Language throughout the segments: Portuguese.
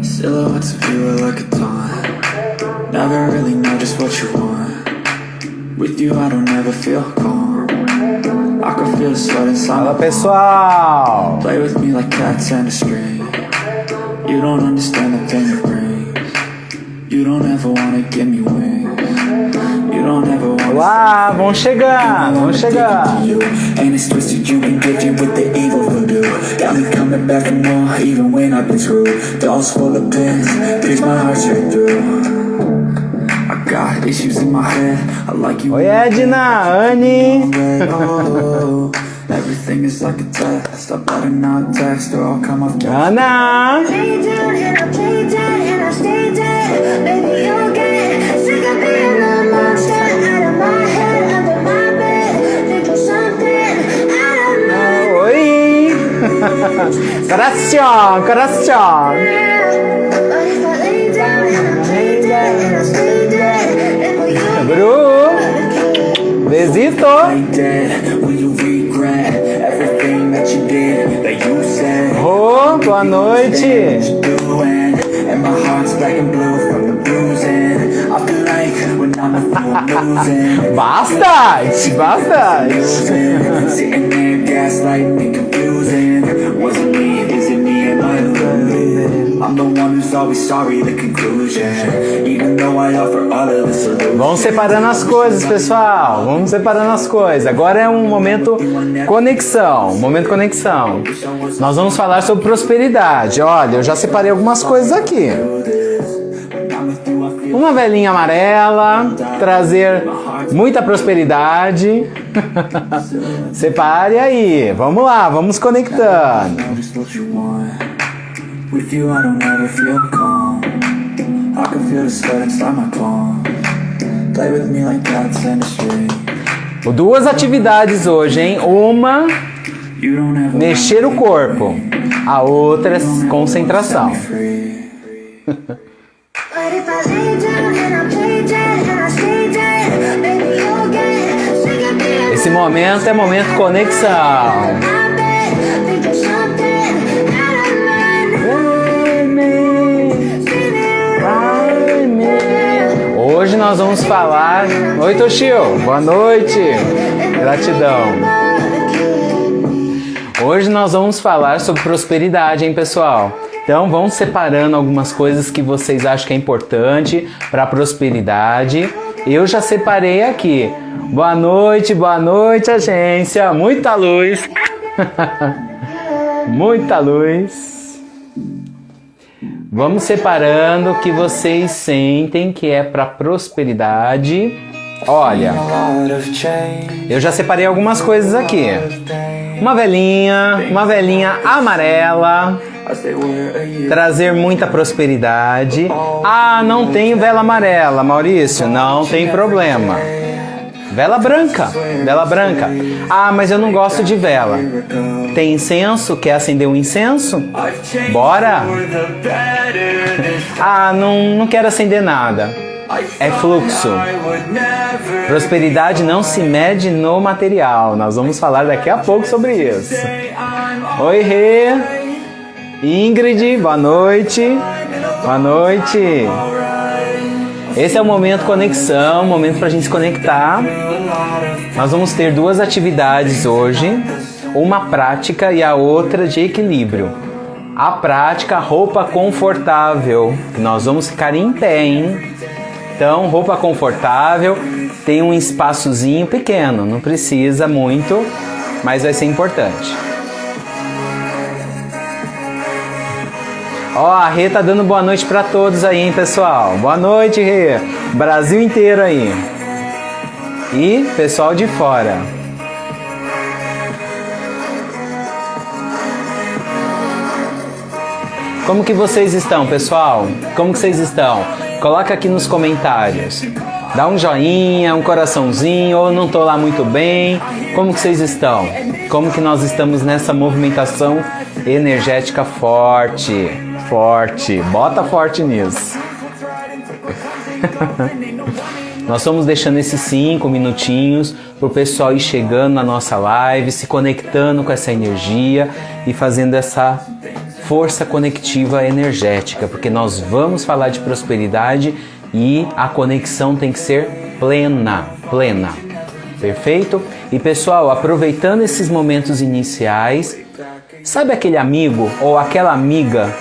Silhouettes of you are like a taunt. Never really know just what you want. With you I don't ever feel calm. I can feel the sweat inside Fala my pessoal! Play with me like cats and a string. You don't understand the pain it brings. You don't ever wanna give me wings. You don't ever wanna. Olá, vamos chegar, vamos chegar. And it's twisted, you been gifted with the evil voodoo. Got me coming back for more, even when I've been screwed. Dolls full of pins, pierce my heart straight through. I got issues in my head, I like you. Oi Edna, Anne. Oh, everything is like a test. I better not text or I'll come off. Ana. Lay down and I play dead and I stay dead. Baby, you'll get sick of being a monster out of my head, under my bed, thinking something I don't know. Oi. Coração, coração. But if I lay down and I play dead and I stay dead, then will you Bru. Besito. Play dead when you regret everything that you did, that you said. Oh, boa noite. And my heart's black and blue from the bruising. I feel like when I'm with you I'm losing. Bastante, bastante. Sitting there gaslighting me, confusing. Was it me? Is it me? Am I losing? I'm the one who's always sorry, the conclusion. Even though I offer all of the solutions. Vamos separando as coisas, pessoal. Vamos separando as coisas. Agora é um momento conexão. Momento conexão. Nós vamos falar sobre prosperidade. Olha, eu já separei algumas coisas aqui. Uma velhinha amarela, trazer muita prosperidade. Separe aí. Vamos lá, vamos conectando. With you I don't ever feel calm. I can feel the sweat inside my palm. Play with me like cats and a string. Duas atividades hoje, hein? Uma, You don't ever mexer o corpo. A outra, concentração. But if I lay down and I play dead and I stay dead, baby, you'll get sick of being Esse momento é momento conexão. my bed, thinking something I don't know. Hoje nós vamos falar. Oi, Toshio. Boa noite. Gratidão. Hoje nós vamos falar sobre prosperidade, hein, pessoal? Então vamos separando algumas coisas que vocês acham que é importante para a prosperidade. Eu já separei aqui. Boa noite, agência. Muita luz. Muita luz. Vamos separando o que vocês sentem que é para prosperidade. Olha, eu já separei algumas coisas aqui. Uma velhinha amarela, trazer muita prosperidade. Ah, não tenho vela amarela, Maurício, não tem problema. Vela branca. Ah, mas eu não gosto de vela. Tem incenso? Quer acender um incenso? Bora! Ah, não quero acender nada. É fluxo. Prosperidade não se mede no material. Nós vamos falar daqui a pouco sobre isso. Oi, Rê. Ingrid, boa noite. Boa noite. Esse é o momento conexão, momento pra gente se conectar. Nós vamos ter duas atividades hoje. Uma prática e a outra de equilíbrio. A prática, roupa confortável. Que nós vamos ficar em pé, hein? Então, roupa confortável, tem um espaçozinho pequeno, não precisa muito, mas vai ser importante. Ó, a Rê tá dando boa noite pra todos aí, hein, pessoal? Boa noite, Rê. Brasil inteiro aí. E pessoal de fora. Como que vocês estão, pessoal? Como que vocês estão? Coloca aqui nos comentários. Dá um joinha, um coraçãozinho, ou não tô lá muito bem. Como que vocês estão? Como que nós estamos nessa movimentação energética forte? Forte. Bota forte nisso. Nós estamos deixando esses 5 minutinhos para o pessoal ir chegando na nossa live, se conectando com essa energia e fazendo essa força conectiva energética, porque nós vamos falar de prosperidade e a conexão tem que ser plena. Perfeito? E pessoal, aproveitando esses momentos iniciais, sabe aquele amigo ou aquela amiga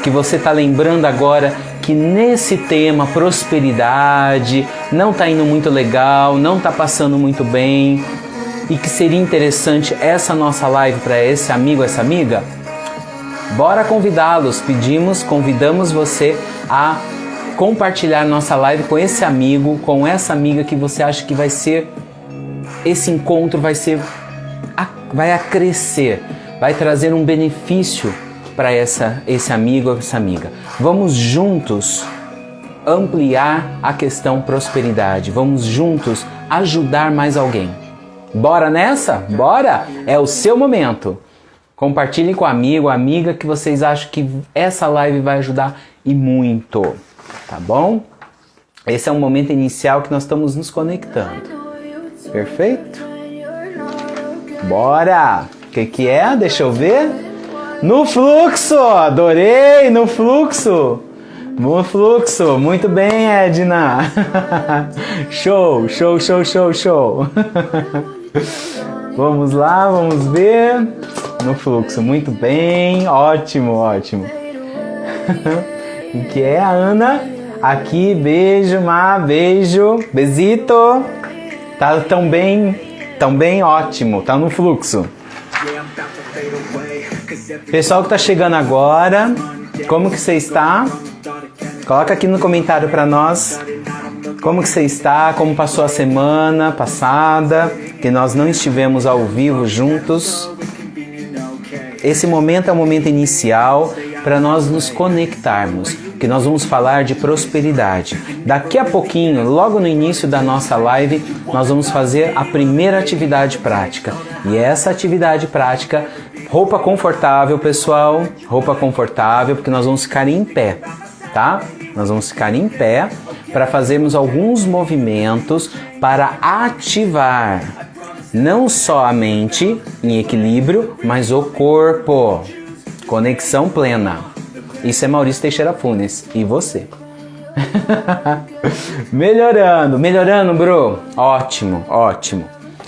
que você está lembrando agora que nesse tema prosperidade não está indo muito legal, não está passando muito bem e que seria interessante essa nossa live para esse amigo, essa amiga? Bora convidá-los, convidamos você a compartilhar nossa live com esse amigo, com essa amiga que você acha que vai ser, esse encontro vai acrescer, vai trazer um benefício para esse amigo ou essa amiga. Vamos juntos ampliar a questão prosperidade, vamos juntos ajudar mais alguém. Bora nessa? Bora! É o seu momento. Compartilhem com amigo, amiga que vocês acham que essa live vai ajudar e muito. Tá bom? Esse é um momento inicial que nós estamos nos conectando. Perfeito? Bora! O que é? Deixa eu ver. No fluxo! Adorei! No fluxo! No fluxo! Muito bem, Edna! Show! Vamos lá, vamos ver. No fluxo, muito bem. Ótimo. O que é, a Ana? Aqui, beijo, beijo. Besito. Tá tão bem, ótimo. Tá no fluxo. Pessoal que tá chegando agora, como que você está? Coloca aqui no comentário para nós. Como que você está? Como passou a semana passada? Que nós não estivemos ao vivo juntos. Esse momento é o momento inicial para nós nos conectarmos, que nós vamos falar de prosperidade. Daqui a pouquinho, logo no início da nossa live, nós vamos fazer a primeira atividade prática. E essa atividade prática, roupa confortável, pessoal, roupa confortável, porque nós vamos ficar em pé, tá? Nós vamos ficar em pé para fazermos alguns movimentos para ativar não só a mente em equilíbrio, mas o corpo. Conexão plena. Isso é Maurício Teixeira Funes. E você? Melhorando, bro. Ótimo.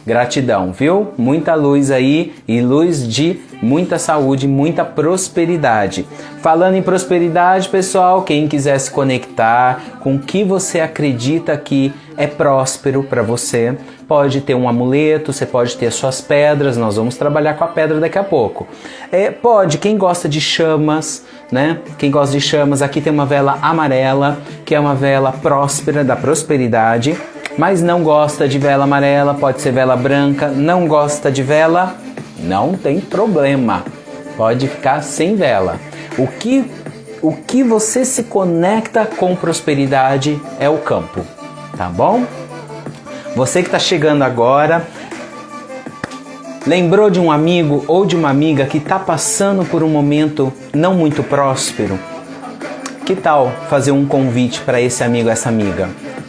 Gratidão, viu? Muita luz aí e luz de muita saúde, muita prosperidade. Falando em prosperidade, pessoal, quem quiser se conectar com o que você acredita que é próspero para você, pode ter um amuleto, você pode ter as suas pedras, nós vamos trabalhar com a pedra daqui a pouco. Quem gosta de chamas, né? Quem gosta de chamas, aqui tem uma vela amarela, que é uma vela próspera, da prosperidade. Mas não gosta de vela amarela, pode ser vela branca. Não gosta de vela, não tem problema. Pode ficar sem vela. O que você se conecta com prosperidade é o campo, tá bom? Você que está chegando agora, lembrou de um amigo ou de uma amiga que está passando por um momento não muito próspero? Que tal fazer um convite para esse amigo, essa amiga?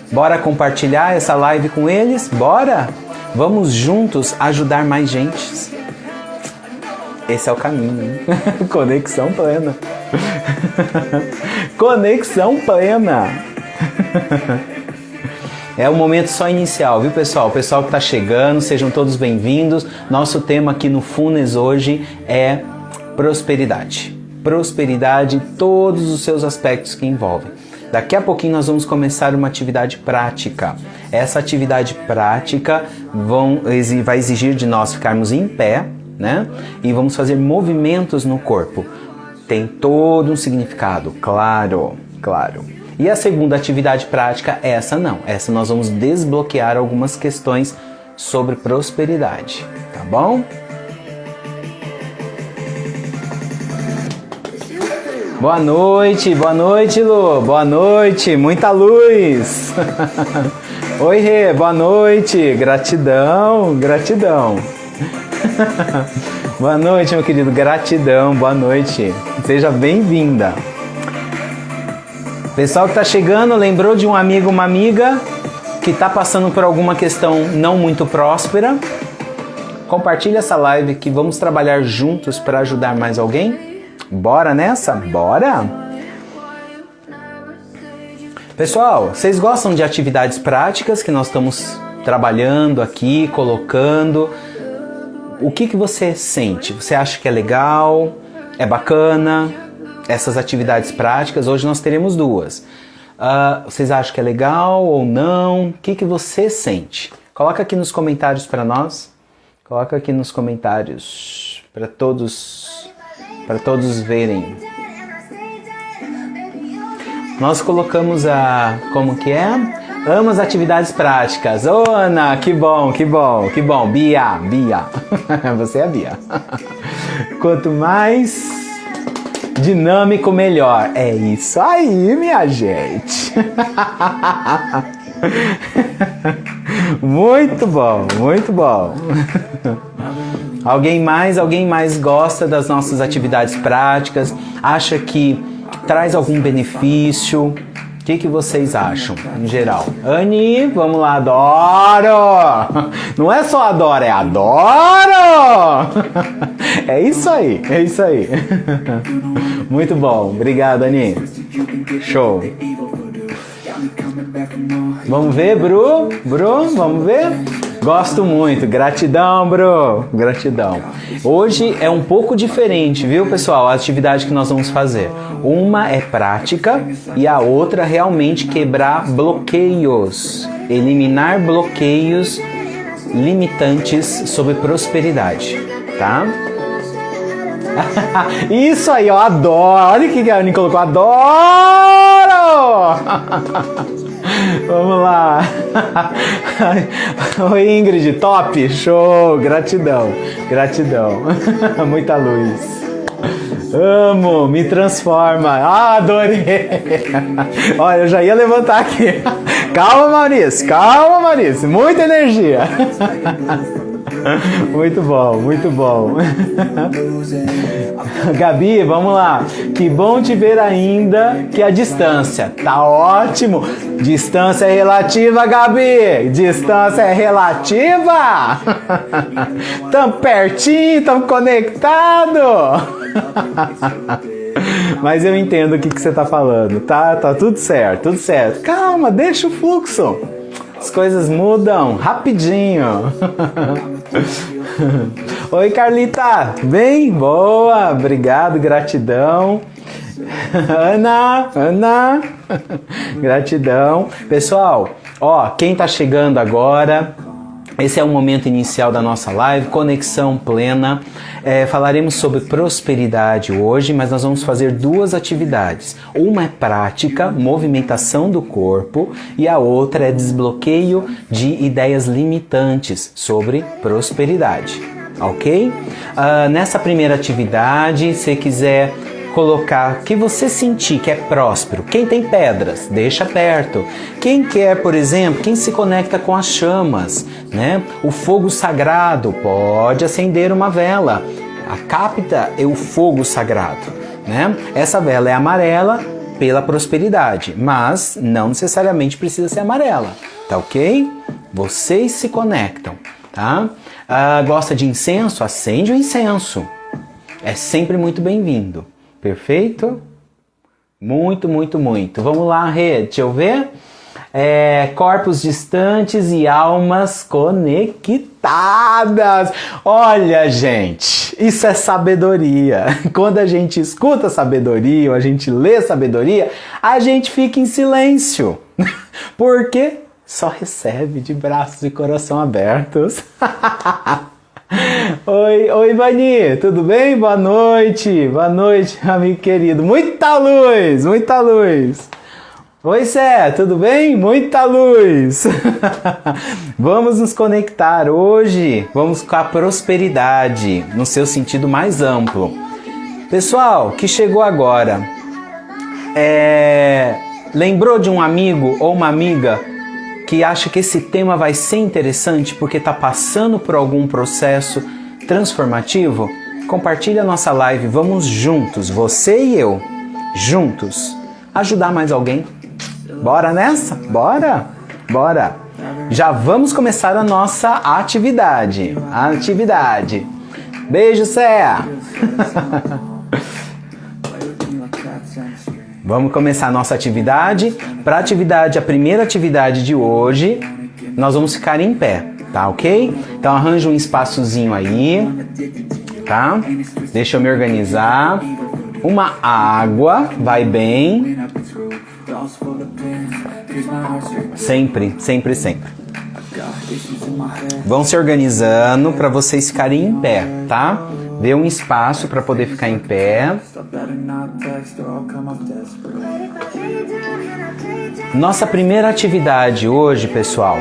Bora compartilhar essa live com eles? Bora! Vamos juntos ajudar mais gente. Esse é o caminho, hein? Conexão plena. Conexão plena. É um momento só inicial, viu, pessoal? O pessoal que está chegando, sejam todos bem-vindos. Nosso tema aqui no Funes hoje é prosperidade. Prosperidade em todos os seus aspectos que envolvem. Daqui a pouquinho nós vamos começar uma atividade prática. Essa atividade prática vai exigir de nós ficarmos em pé, né? E vamos fazer movimentos no corpo. Tem todo um significado, claro. E a segunda atividade prática, essa nós vamos desbloquear algumas questões sobre prosperidade, tá bom? Boa noite, Lu. Boa noite, muita luz. Oi, Rê, boa noite. Gratidão. Boa noite, meu querido. Gratidão, boa noite. Seja bem-vinda. Pessoal que tá chegando, lembrou de um amigo, uma amiga que está passando por alguma questão não muito próspera, compartilha essa live que vamos trabalhar juntos para ajudar mais alguém. Bora nessa? Bora! Pessoal, vocês gostam de atividades práticas que nós estamos trabalhando aqui, colocando? O que você sente? Você acha que é legal? É bacana? Essas atividades práticas, hoje nós teremos duas. Vocês acham que é legal ou não? O que você sente? Coloca aqui nos comentários para nós. Coloca aqui nos comentários para todos verem. Nós colocamos como que é? Amo as atividades práticas. Ô, Ana, que bom. Bia. Você é a Bia. Quanto mais dinâmico, melhor. É isso aí, minha gente. Muito bom. Alguém mais gosta das nossas atividades práticas? Acha que traz algum benefício? O que vocês acham, em geral? Anne, vamos lá, adoro! Não é só adoro, é adoro! É isso aí. Muito bom, obrigado, Anne. Show. Vamos ver, Bru, vamos ver? Gosto muito, gratidão, Bru, gratidão. Hoje é um pouco diferente, viu, pessoal, a atividade que nós vamos fazer. Uma é prática e a outra realmente quebrar bloqueios, eliminar bloqueios limitantes sobre prosperidade, tá? Isso aí, eu adoro. Olha o que a Anne colocou, adoro! Vamos lá. Oi, Ingrid, top, show, gratidão. Muita luz. Amo, me transforma. Adorei. Olha, eu já ia levantar aqui. Calma, Maurício. Muita energia. Muito bom. Gabi, vamos lá. Que bom te ver ainda que a distância. Tá ótimo. Distância é relativa, Gabi. Distância é relativa. Tamo pertinho, tamo conectado. Mas eu entendo o que você tá falando. Tá tudo certo. Calma, deixa o fluxo. As coisas mudam rapidinho. Oi, Carlita. Bem? Boa. Obrigado, gratidão. Ana. Gratidão. Pessoal, quem tá chegando agora, esse é o momento inicial da nossa live, conexão plena. Falaremos sobre prosperidade hoje, mas nós vamos fazer duas atividades. Uma é prática, movimentação do corpo, e a outra é desbloqueio de ideias limitantes sobre prosperidade, ok? Nessa primeira atividade, se quiser colocar o que você sentir que é próspero. Quem tem pedras, deixa perto. Quem quer, por exemplo, quem se conecta com as chamas, né? O fogo sagrado, pode acender uma vela. Capta o fogo sagrado, né? Essa vela é amarela pela prosperidade, mas não necessariamente precisa ser amarela, tá ok? Vocês se conectam, tá? Gosta de incenso? Acende o incenso. É sempre muito bem-vindo. Perfeito? Muito. Vamos lá, Rê, deixa eu ver. Corpos distantes e almas conectadas. Olha, gente, isso é sabedoria. Quando a gente escuta sabedoria, ou a gente lê sabedoria, a gente fica em silêncio. Porque só recebe de braços e coração abertos. Oi, Vani, tudo bem? Boa noite, amigo querido. Muita luz. Oi, Sé, tudo bem? Muita luz. Vamos nos conectar hoje, vamos com a prosperidade, no seu sentido mais amplo. Pessoal, que chegou agora, lembrou de um amigo ou uma amiga que acha que esse tema vai ser interessante porque está passando por algum processo transformativo? Compartilha a nossa live, vamos juntos, você e eu, juntos, ajudar mais alguém. Bora nessa? Bora! já vamos começar a nossa atividade. Beijo, Céa! Vamos começar a nossa atividade. Para a primeira atividade de hoje, nós vamos ficar em pé, tá ok? Então arranja um espaçozinho aí, tá? Deixa eu me organizar. Uma água, vai bem. Sempre. Vão se organizando para vocês ficarem em pé, tá? Dê um espaço para poder ficar em pé. Nossa primeira atividade hoje, pessoal,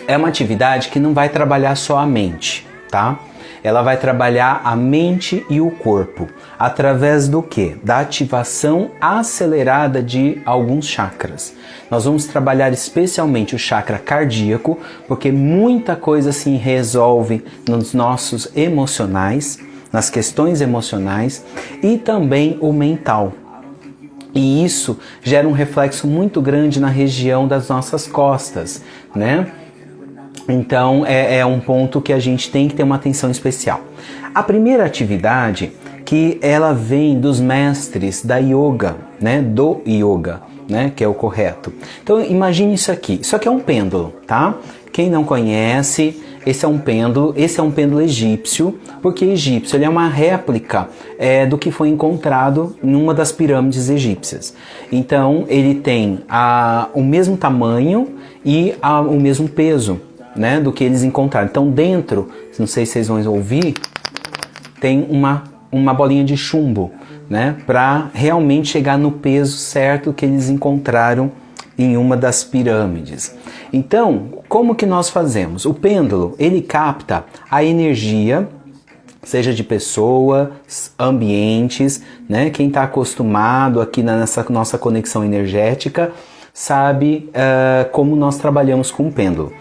é uma atividade que não vai trabalhar só a mente, tá? Ela vai trabalhar a mente e o corpo. Através do quê? Da ativação acelerada de alguns chakras. Nós vamos trabalhar especialmente o chakra cardíaco, porque muita coisa se resolve nos nossos emocionais, nas questões emocionais, e também o mental. E isso gera um reflexo muito grande na região das nossas costas, né? Então é um ponto que a gente tem que ter uma atenção especial. A primeira atividade, que ela vem dos mestres da yoga, né? Do yoga, né? Que é o correto. Então imagine isso aqui. Isso aqui é um pêndulo, tá? Quem não conhece, esse é um pêndulo egípcio. Porque egípcio, ele é uma réplica do que foi encontrado em uma das pirâmides egípcias. Então ele tem o mesmo tamanho e o mesmo peso, né, do que eles encontraram. Então dentro, não sei se vocês vão ouvir, tem uma bolinha de chumbo, né, para realmente chegar no peso certo que eles encontraram em uma das pirâmides. Então, como que nós fazemos? O pêndulo, ele capta a energia, seja de pessoas, ambientes, né? Quem está acostumado aqui nessa nossa conexão energética sabe como nós trabalhamos com o pêndulo.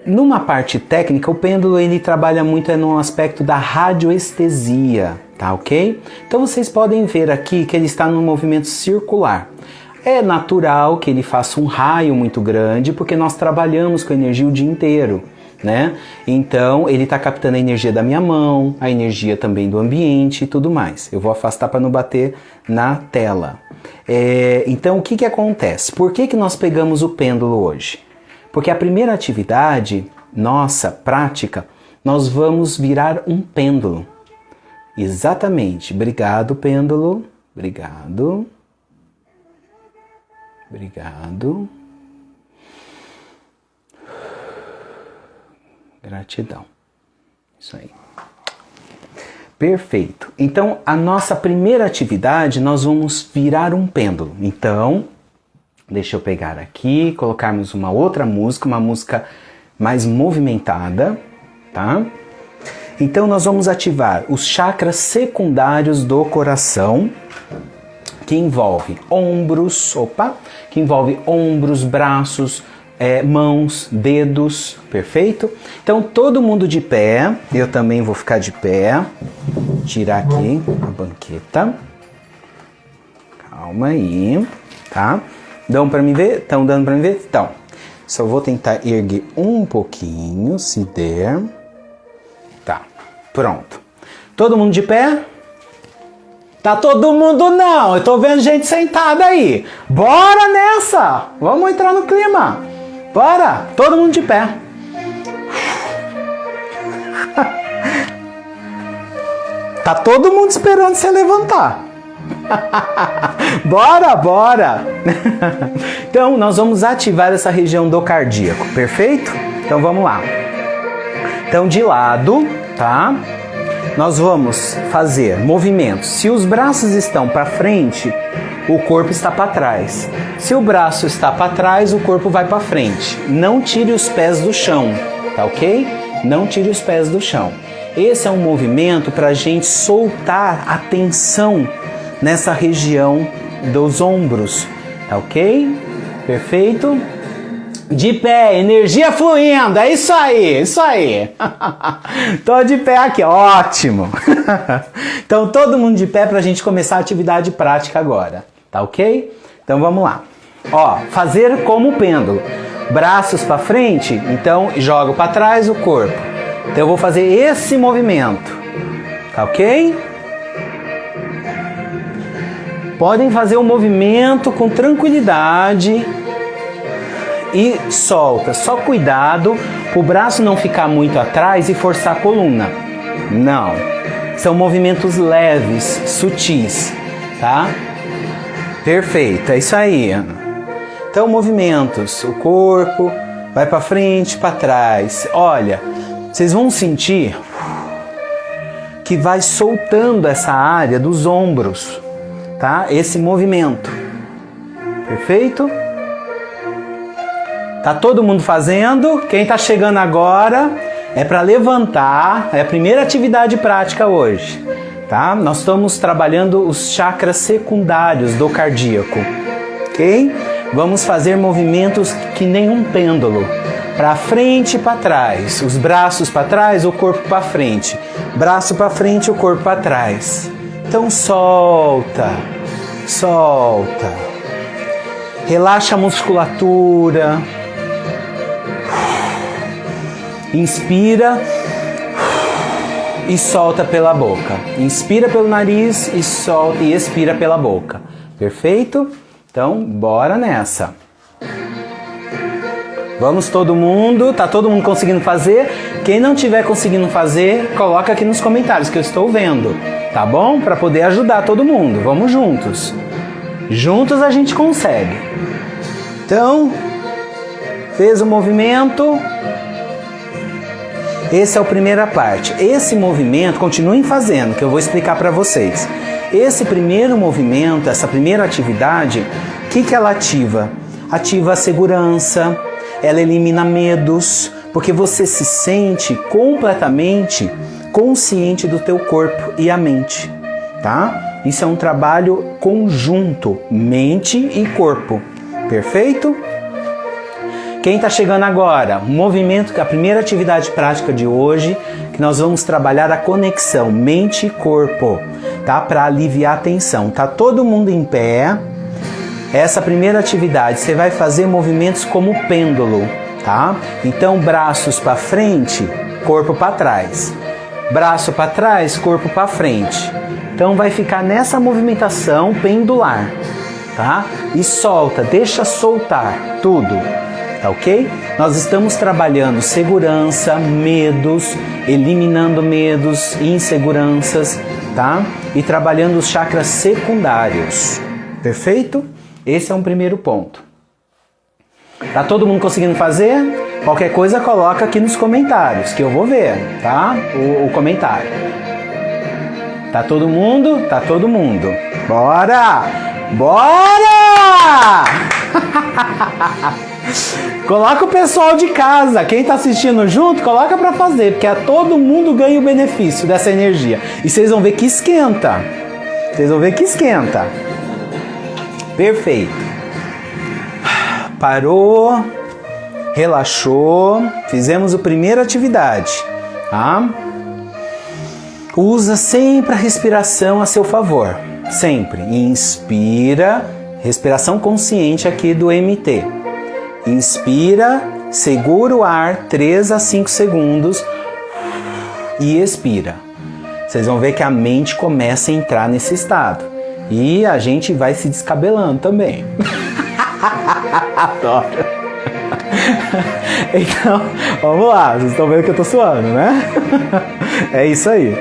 Numa parte técnica, o pêndulo ele trabalha muito no aspecto da radioestesia, tá ok? Então vocês podem ver aqui que ele está num movimento circular. É natural que ele faça um raio muito grande, porque nós trabalhamos com energia o dia inteiro, né? Então ele está captando a energia da minha mão, a energia também do ambiente e tudo mais. Eu vou afastar para não bater na tela. Então o que acontece? Por que nós pegamos o pêndulo hoje? Porque a primeira atividade, nossa, prática, nós vamos virar um pêndulo. Exatamente. Obrigado, pêndulo. Obrigado. Gratidão. Isso aí. Perfeito. Então, a nossa primeira atividade, nós vamos virar um pêndulo. Então, deixa eu pegar aqui, colocarmos uma outra música, uma música mais movimentada, tá? Então, nós vamos ativar os chakras secundários do coração, que envolve ombros, braços, mãos, dedos, perfeito? Então todo mundo de pé, eu também vou ficar de pé, tirar aqui a banqueta, calma aí, tá? Dão para me ver? Estão dando para me ver? Então, só vou tentar erguer um pouquinho, se der, tá, pronto. Todo mundo de pé? Tá todo mundo não, eu tô vendo gente sentada aí. Bora nessa! Vamos entrar no clima. Bora! Todo mundo de pé. Tá todo mundo esperando você levantar. Bora! Então nós vamos ativar essa região do cardíaco, perfeito? Então vamos lá. Então de lado, tá? Nós vamos fazer movimentos. Se os braços estão para frente, o corpo está para trás. Se o braço está para trás, o corpo vai para frente. Não tire os pés do chão, tá ok? Não tire os pés do chão. Esse é um movimento para a gente soltar a tensão nessa região dos ombros, tá ok? Perfeito? De pé, energia fluindo, é isso aí, isso aí. Tô de pé aqui, ótimo. Então todo mundo de pé pra gente começar a atividade prática agora, tá ok? Então vamos lá. Ó, fazer como pêndulo. Braços para frente, então jogo para trás o corpo. Então eu vou fazer esse movimento, tá ok? Podem fazer o movimento com tranquilidade e solta. Só cuidado para o braço não ficar muito atrás e forçar a coluna. Não. São movimentos leves, sutis, tá? Perfeito, é isso aí. Então, movimentos, o corpo vai para frente, para trás. Olha, vocês vão sentir que vai soltando essa área dos ombros, tá? Esse movimento. Perfeito? Tá todo mundo fazendo? Quem tá chegando agora é para levantar, é a primeira atividade prática hoje, tá? Nós estamos trabalhando os chakras secundários do cardíaco, ok? Vamos fazer movimentos que nem um pêndulo, para frente e para trás, os braços para trás, o corpo para frente, braço para frente, o corpo para trás. Então solta, solta, relaxa a musculatura, inspira e solta pela boca, inspira pelo nariz e solta e expira pela boca, perfeito? Então, bora nessa. Vamos todo mundo, tá todo mundo conseguindo fazer? Quem não tiver conseguindo fazer, coloca aqui nos comentários que eu estou vendo, tá bom? Para poder ajudar todo mundo. Vamos juntos. Juntos a gente consegue. Então, fez o movimento. Essa é a primeira parte. Esse movimento, continuem fazendo, que eu vou explicar para vocês. Esse primeiro movimento, essa primeira atividade, o que ela ativa? Ativa a segurança, ela elimina medos, porque você se sente completamente consciente do teu corpo e a mente, tá? Isso é um trabalho conjunto, mente e corpo, perfeito? Quem está chegando agora, movimento, a primeira atividade prática de hoje, que nós vamos trabalhar a conexão mente e corpo, tá? Para aliviar a tensão. Tá todo mundo em pé. Essa primeira atividade, você vai fazer movimentos como pêndulo, tá? Então, braços para frente, corpo para trás. Braço para trás, corpo para frente. Então, vai ficar nessa movimentação pendular, tá? E solta, deixa soltar tudo. Tá ok? Nós estamos trabalhando segurança, medos, eliminando medos, inseguranças, tá? E trabalhando os chakras secundários. Perfeito? Esse é um primeiro ponto. Tá todo mundo conseguindo fazer? Qualquer coisa coloca aqui nos comentários, que eu vou ver, tá? O comentário. Tá todo mundo? Tá todo mundo. Bora! Bora! Coloca o pessoal de casa, quem tá assistindo junto, coloca pra fazer, porque todo mundo ganha o benefício dessa energia. E vocês vão ver que esquenta. Vocês vão ver que esquenta. Perfeito. Parou, relaxou, fizemos a primeira atividade, tá? Usa sempre a respiração a seu favor, sempre. Inspira, respiração consciente aqui do MT. Inspira, segura o ar 3 a 5 segundos e expira. Vocês vão ver que a mente começa a entrar nesse estado. E a gente vai se descabelando também. Adoro. Então, vamos lá. Vocês estão vendo que eu tô suando, né? É isso aí.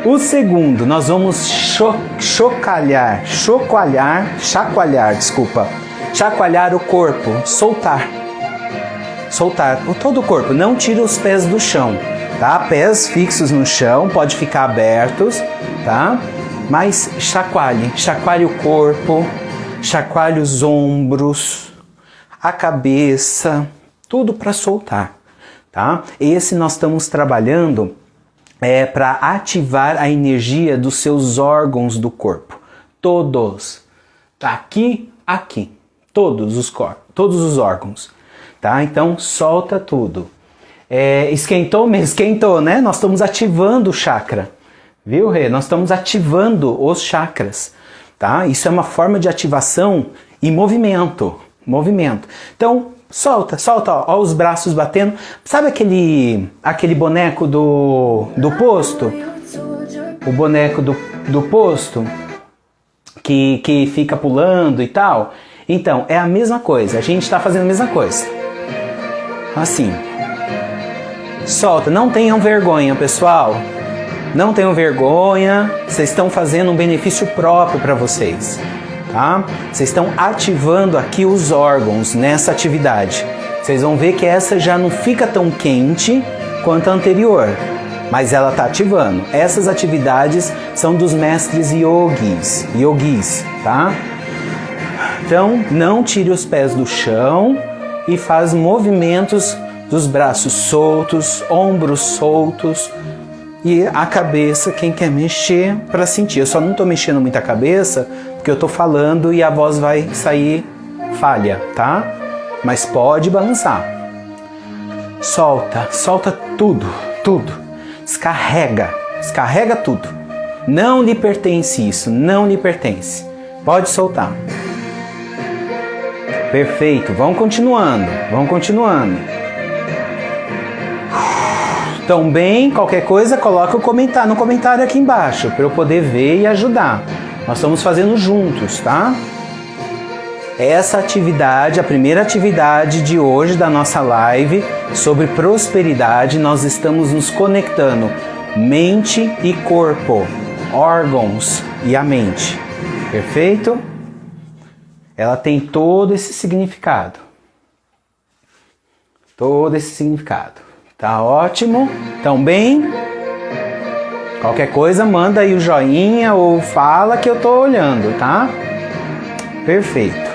O segundo, nós vamos chacoalhar o corpo, soltar todo o corpo, não tira os pés do chão, tá? Pés fixos no chão, pode ficar abertos, tá? Mas chacoalhe o corpo, chacoalhe os ombros, a cabeça, tudo para soltar, tá? Esse nós estamos trabalhando para ativar a energia dos seus órgãos do corpo, todos, tá? Aqui, todos os órgãos, tá? Então solta tudo. Esquentou, né? Nós estamos ativando o chakra, viu, Rê? Nós estamos ativando os chakras, tá? Isso é uma forma de ativação e movimento, movimento. Então, solta, ó os braços batendo. Sabe aquele boneco do posto? O boneco do posto que fica pulando e tal? Então, é a mesma coisa. A gente está fazendo a mesma coisa. Assim. Solta. Não tenham vergonha, pessoal. Não tenham vergonha. Vocês estão fazendo um benefício próprio para vocês. Tá? Vocês estão ativando aqui os órgãos nessa atividade. Vocês vão ver que essa já não fica tão quente quanto a anterior, mas ela está ativando. Essas atividades são dos mestres yogis, tá? Então, não tire os pés do chão e faz movimentos dos braços soltos, ombros soltos e a cabeça, quem quer mexer para sentir. Eu só não estou mexendo muito a cabeça porque eu estou falando e a voz vai sair falha, tá? Mas pode balançar. Solta tudo. Descarrega tudo. Não lhe pertence isso, não lhe pertence. Pode soltar. Perfeito, vamos continuando. Então, bem, qualquer coisa, coloca no comentário aqui embaixo, para eu poder ver e ajudar. Nós estamos fazendo juntos, tá? Essa atividade, a primeira atividade de hoje da nossa live sobre prosperidade, nós estamos nos conectando mente e corpo, órgãos e a mente. Perfeito? Ela tem todo esse significado. Tá ótimo? Então, bem, qualquer coisa, manda aí o joinha ou fala que eu tô olhando, tá? Perfeito.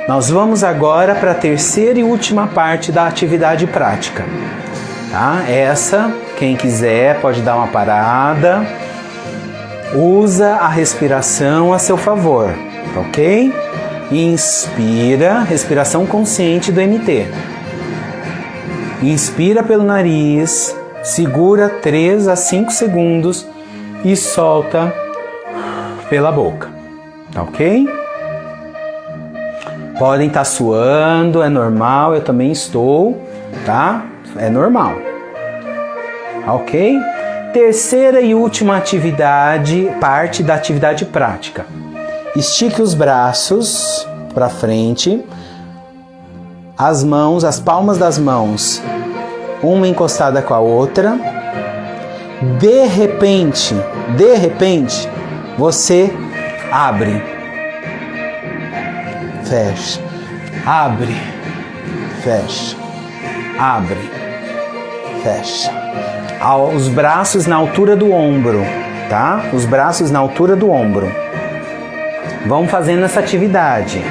Nós vamos agora para a terceira e última parte da atividade prática, tá? Essa, quem quiser, pode dar uma parada. Usa a respiração a seu favor, ok? Inspira, respiração consciente do MT. Inspira pelo nariz, segura 3 a 5 segundos e solta pela boca, tá ok? Podem estar suando, é normal, eu também estou, tá? É normal, ok? Terceira e última atividade, parte da atividade prática. Estique os braços para frente. As mãos, as palmas das mãos, uma encostada com a outra. De repente, você abre, fecha, abre, fecha, abre, fecha. Os braços na altura do ombro, tá? Os braços na altura do ombro. Vamos fazendo essa atividade.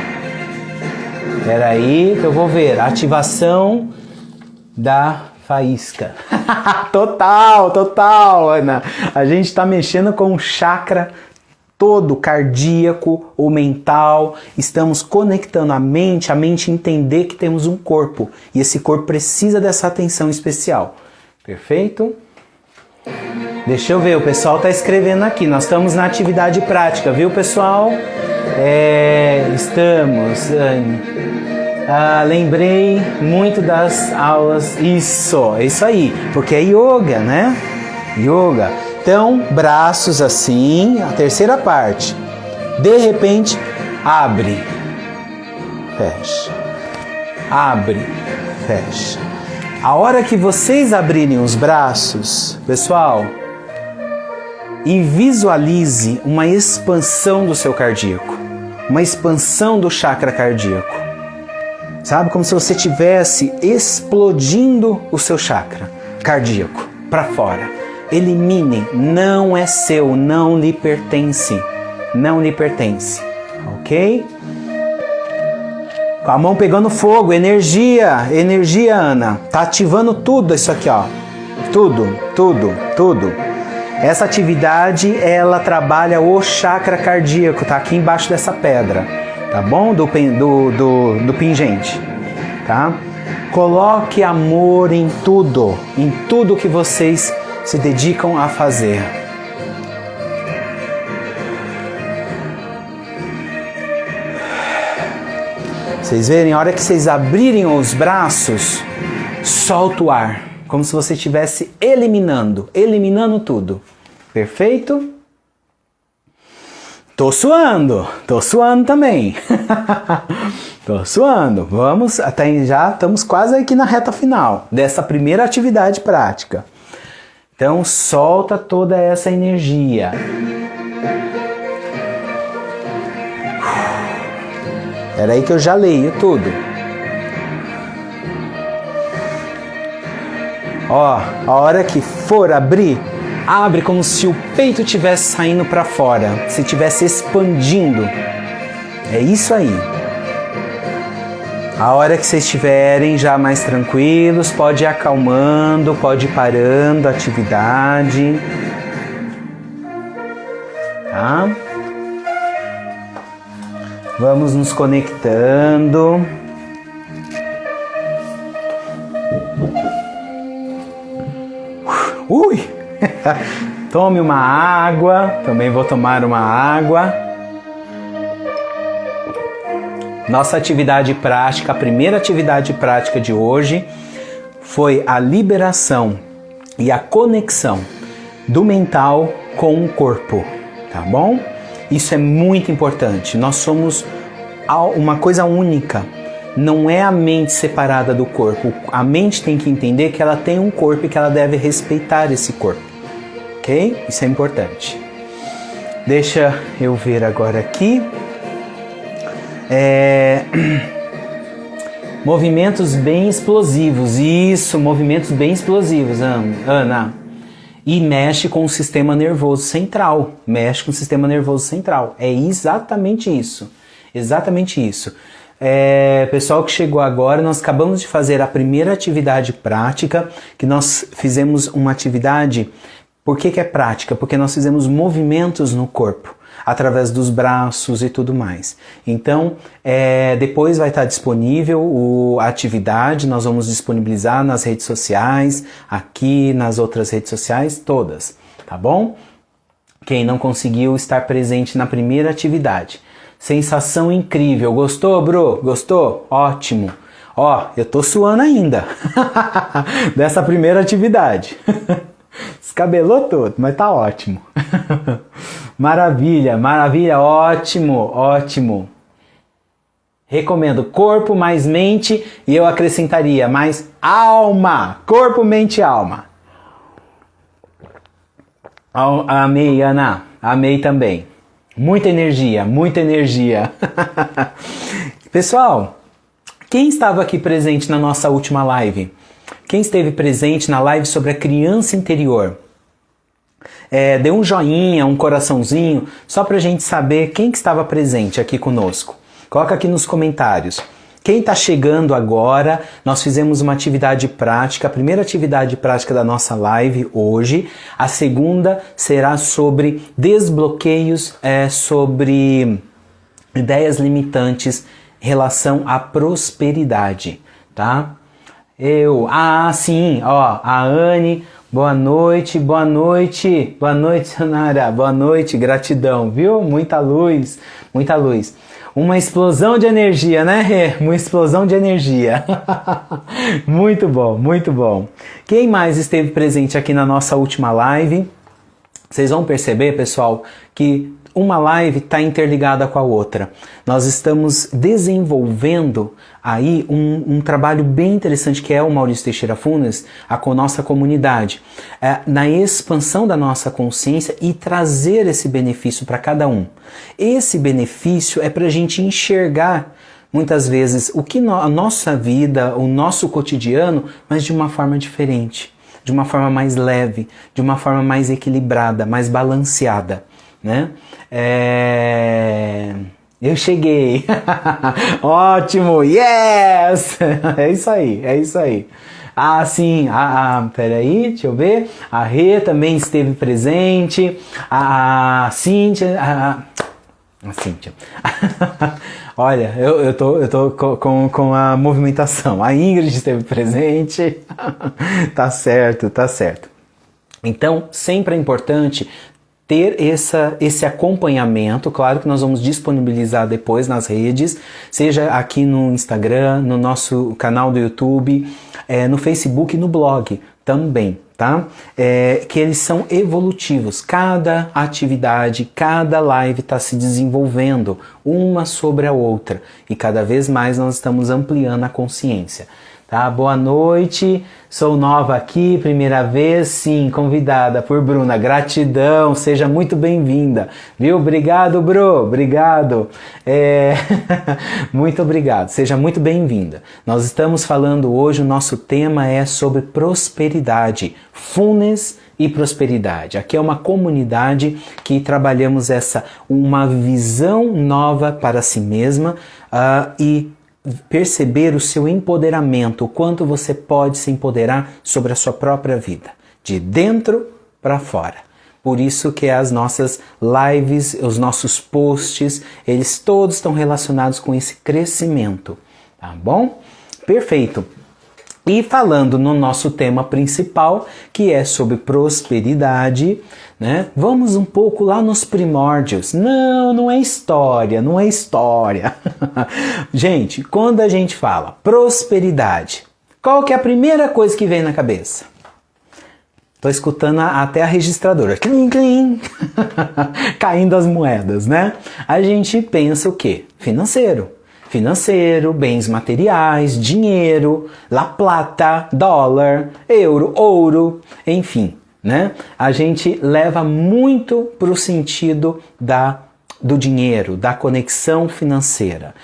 Espera aí que eu vou ver. Ativação da faísca. Total, Ana. A gente está mexendo com o chakra todo cardíaco ou mental. Estamos conectando a mente entender que temos um corpo. E esse corpo precisa dessa atenção especial. Perfeito? Deixa eu ver, o pessoal está escrevendo aqui. Nós estamos na atividade prática, viu, pessoal? Estamos... lembrei muito das aulas. Isso, é isso aí. Porque é yoga, né? Yoga. Então, braços assim, a terceira parte. De repente, abre, fecha. Abre, fecha. A hora que vocês abrirem os braços, pessoal, e visualize uma expansão do seu cardíaco, uma expansão do chakra cardíaco. Sabe? Como se você estivesse explodindo o seu chakra cardíaco para fora. Elimine, não é seu, não lhe pertence. Não lhe pertence. Ok? Com a mão pegando fogo, energia, Ana. Tá ativando tudo isso aqui, ó. Tudo. Essa atividade, ela trabalha o chakra cardíaco, tá aqui embaixo dessa pedra, tá bom? Do pingente, tá? Coloque amor em tudo que vocês se dedicam a fazer. Vocês verem, a hora que vocês abrirem os braços, solta o ar, como se você estivesse eliminando tudo. Perfeito? Tô suando também. Tô suando. Vamos, até já estamos quase aqui na reta final dessa primeira atividade prática. Então, solta toda essa energia. Espera aí que eu já leio tudo. Ó, a hora que for abrir, abre como se o peito estivesse saindo para fora, se estivesse expandindo. É isso aí. A hora que vocês estiverem já mais tranquilos, pode ir acalmando, pode ir parando a atividade. Tá? Vamos nos conectando. Ui! Tome uma água. Também vou tomar uma água. Nossa atividade prática, a primeira atividade prática de hoje foi a liberação e a conexão do mental com o corpo, tá bom? Isso é muito importante. Nós somos uma coisa única. Não é a mente separada do corpo. A mente tem que entender que ela tem um corpo e que ela deve respeitar esse corpo. Ok? Isso é importante. Deixa eu ver agora aqui. Movimentos bem explosivos. Isso, movimentos bem explosivos, Ana. E mexe com o sistema nervoso central. Mexe com o sistema nervoso central. É exatamente isso. Exatamente isso. Pessoal que chegou agora, nós acabamos de fazer a primeira atividade prática, que nós fizemos uma atividade. Por que é prática? Porque nós fizemos movimentos no corpo, através dos braços e tudo mais. Então, depois vai estar disponível a atividade, nós vamos disponibilizar nas redes sociais, aqui nas outras redes sociais, todas, tá bom? Quem não conseguiu estar presente na primeira atividade. Sensação incrível. Gostou, bro? Gostou? Ótimo. Ó, eu tô suando ainda dessa primeira atividade. Descabelou todo, mas tá ótimo. Maravilha, maravilha, ótimo, ótimo. Recomendo corpo mais mente e eu acrescentaria mais alma. Corpo, mente e alma. Amei, Ana. Amei também. Muita energia, muita energia. Pessoal, quem estava aqui presente na nossa última live? Quem esteve presente na live sobre a criança interior? Dê um joinha, um coraçãozinho, só pra gente saber quem que estava presente aqui conosco. Coloca aqui nos comentários. Quem está chegando agora, nós fizemos uma atividade prática, a primeira atividade prática da nossa live hoje. A segunda será sobre desbloqueios, sobre ideias limitantes em relação à prosperidade, tá? Sim, ó, a Anne, boa noite, Sonara, boa noite, gratidão, viu? Muita luz, muita luz. Uma explosão de energia, né, Rê? Uma explosão de energia. Muito bom, muito bom. Quem mais esteve presente aqui na nossa última live? Vocês vão perceber, pessoal, que uma live está interligada com a outra. Nós estamos desenvolvendo aí um trabalho bem interessante que é o Maurício Teixeira Funes, com a nossa comunidade, na expansão da nossa consciência e trazer esse benefício para cada um. Esse benefício é para a gente enxergar muitas vezes o que a nossa vida, o nosso cotidiano, mas de uma forma diferente, de uma forma mais leve, de uma forma mais equilibrada, mais balanceada, né? Eu cheguei. Ótimo, yes! É isso aí, é isso aí. Sim, peraí, deixa eu ver. A Rê também esteve presente. A Cíntia. A Cíntia. Olha, eu tô com a movimentação. A Ingrid esteve presente. Tá certo, tá certo. Então, sempre é importante ter esse acompanhamento. Claro que nós vamos disponibilizar depois nas redes, seja aqui no Instagram, no nosso canal do YouTube, no Facebook e no blog também, tá? Que eles são evolutivos. Cada atividade, cada live está se desenvolvendo uma sobre a outra e cada vez mais nós estamos ampliando a consciência. Tá? Boa noite, sou nova aqui, primeira vez, sim, convidada por Bruna, gratidão, seja muito bem-vinda, viu? Obrigado, Bru, obrigado, muito obrigado, seja muito bem-vinda. Nós estamos falando hoje, o nosso tema é sobre prosperidade, fullness e prosperidade. Aqui é uma comunidade que trabalhamos uma visão nova para si mesma e perceber o seu empoderamento, o quanto você pode se empoderar sobre a sua própria vida, de dentro para fora. Por isso que as nossas lives, os nossos posts, eles todos estão relacionados com esse crescimento, tá bom? Perfeito. E falando no nosso tema principal, que é sobre prosperidade, né? Vamos um pouco lá nos primórdios. Não é história, não é história. Gente, quando a gente fala prosperidade, qual que é a primeira coisa que vem na cabeça? Tô escutando até a registradora. Clim, clim. Caindo as moedas, né? A gente pensa o quê? Financeiro, bens materiais, dinheiro, la plata, dólar, euro, ouro, enfim, né? A gente leva muito para o sentido do dinheiro, da conexão financeira.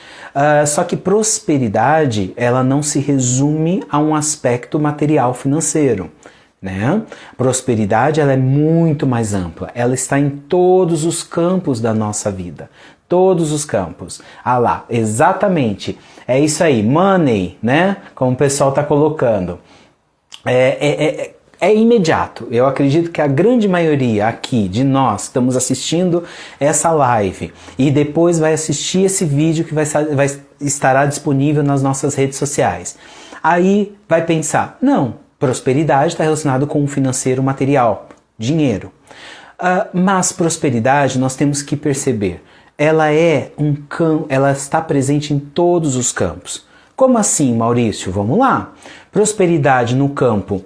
Só que prosperidade, ela não se resume a um aspecto material financeiro, né? Prosperidade, ela é muito mais ampla, ela está em todos os campos da nossa vida. Todos os campos. Ah lá, exatamente. É isso aí, money, né? Como o pessoal está colocando. É imediato. Eu acredito que a grande maioria aqui de nós estamos assistindo essa live e depois vai assistir esse vídeo que estará disponível nas nossas redes sociais. Aí vai pensar, não, prosperidade está relacionado com o financeiro material, dinheiro. Mas prosperidade nós temos que perceber. Ela ela está presente em todos os campos. Como assim, Maurício? Vamos lá. Prosperidade no campo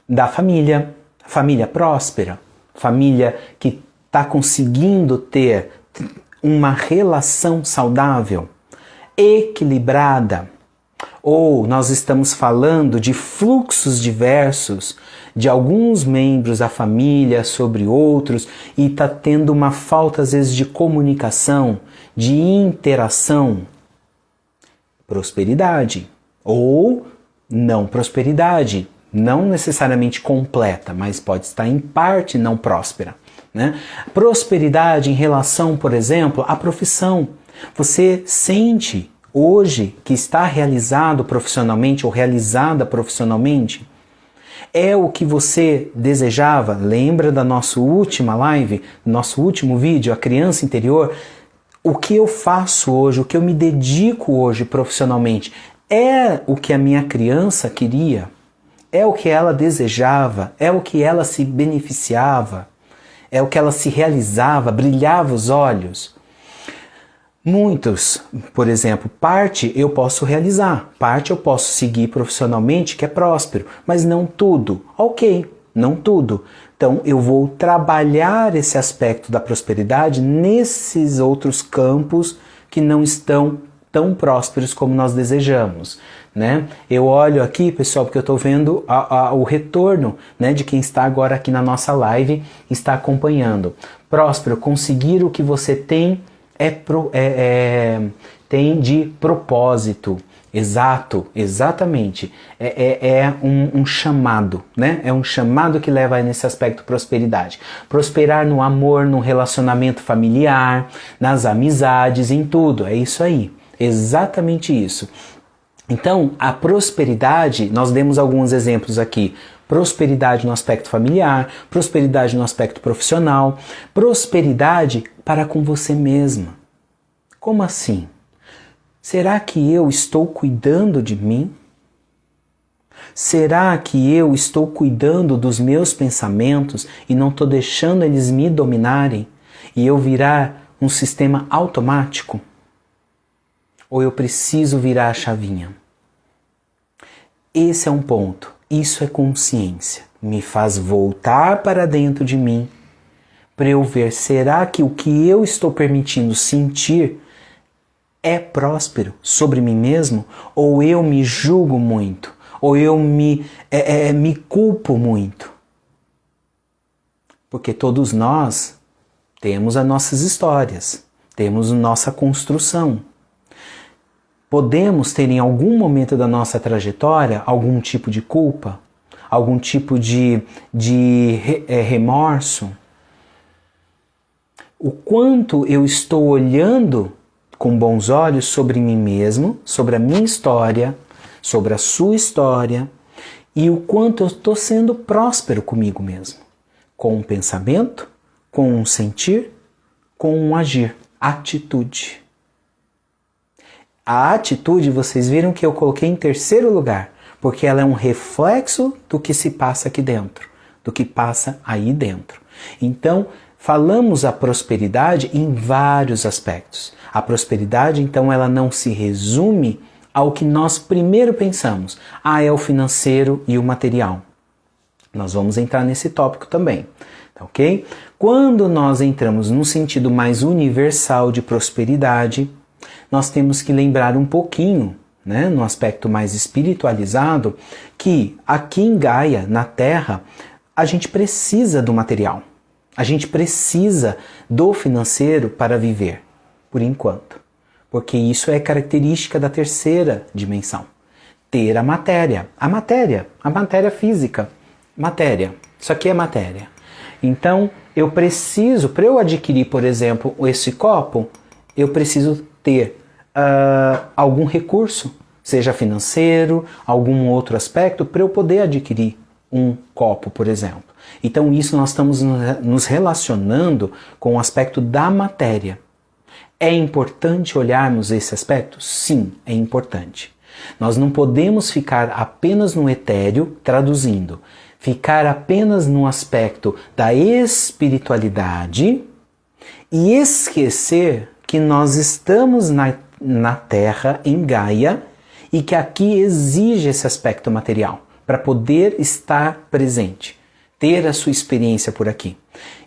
da família próspera, família que está conseguindo ter uma relação saudável, equilibrada. Ou nós estamos falando de fluxos diversos de alguns membros da família sobre outros e está tendo uma falta às vezes de comunicação, de interação. Prosperidade. Ou não prosperidade. Não necessariamente completa, mas pode estar em parte não próspera, né? Prosperidade em relação, por exemplo, à profissão. Você sente hoje que está realizado profissionalmente ou realizada profissionalmente? É o que você desejava? Lembra da nossa última live, nosso último vídeo, a criança interior? O que eu faço hoje, o que eu me dedico hoje profissionalmente, é o que a minha criança queria? É o que ela desejava? É o que ela se beneficiava? É o que ela se realizava? Brilhava os olhos? Muitos, por exemplo, parte eu posso realizar, parte eu posso seguir profissionalmente, que é próspero, mas não tudo. Ok, não tudo. Então eu vou trabalhar esse aspecto da prosperidade nesses outros campos que não estão tão prósperos como nós desejamos, né? Eu olho aqui, pessoal, porque eu estou vendo o retorno, né, de quem está agora aqui na nossa live, está acompanhando. Próspero, conseguir o que você tem tem de propósito. Exato, exatamente. É um chamado, né? É um chamado que leva nesse aspecto prosperidade. Prosperar no amor, no relacionamento familiar, nas amizades, em tudo. É isso aí. Exatamente isso. Então, a prosperidade, nós demos alguns exemplos aqui. Prosperidade no aspecto familiar, prosperidade no aspecto profissional, prosperidade para com você mesma. Como assim? Será que eu estou cuidando de mim? Será que eu estou cuidando dos meus pensamentos e não estou deixando eles me dominarem e eu virar um sistema automático? Ou eu preciso virar a chavinha? Esse é um ponto. Isso é consciência. Me faz voltar para dentro de mim para eu ver, será que o que eu estou permitindo sentir é próspero sobre mim mesmo? Ou eu me julgo muito? Ou eu me culpo muito? Porque todos nós temos as nossas histórias, temos a nossa construção. Podemos ter em algum momento da nossa trajetória algum tipo de culpa, algum tipo de remorso. O quanto eu estou olhando com bons olhos sobre mim mesmo, sobre a minha história, sobre a sua história, e o quanto eu estou sendo próspero comigo mesmo, com um pensamento, com um sentir, com um agir, atitude. A atitude, vocês viram que eu coloquei em terceiro lugar, porque ela é um reflexo do que se passa aqui dentro, do que passa aí dentro. Então, falamos a prosperidade em vários aspectos. A prosperidade, então, ela não se resume ao que nós primeiro pensamos. É o financeiro e o material. Nós vamos entrar nesse tópico também, tá ok? Quando nós entramos num sentido mais universal de prosperidade, nós temos que lembrar um pouquinho, né, no aspecto mais espiritualizado, que aqui em Gaia, na Terra, a gente precisa do material. A gente precisa do financeiro para viver, por enquanto. Porque isso é característica da terceira dimensão. Ter a matéria. A matéria física. Matéria. Isso aqui é matéria. Então, eu preciso, para eu adquirir, por exemplo, esse copo, eu preciso ter algum recurso, seja financeiro, algum outro aspecto, para eu poder adquirir um copo, por exemplo. Então isso nós estamos nos relacionando com o aspecto da matéria. É importante olharmos esse aspecto? Sim, é importante. Nós não podemos ficar apenas no etéreo, traduzindo, ficar apenas no aspecto da espiritualidade e esquecer que nós estamos na Terra, em Gaia, e que aqui exige esse aspecto material para poder estar presente, ter a sua experiência por aqui.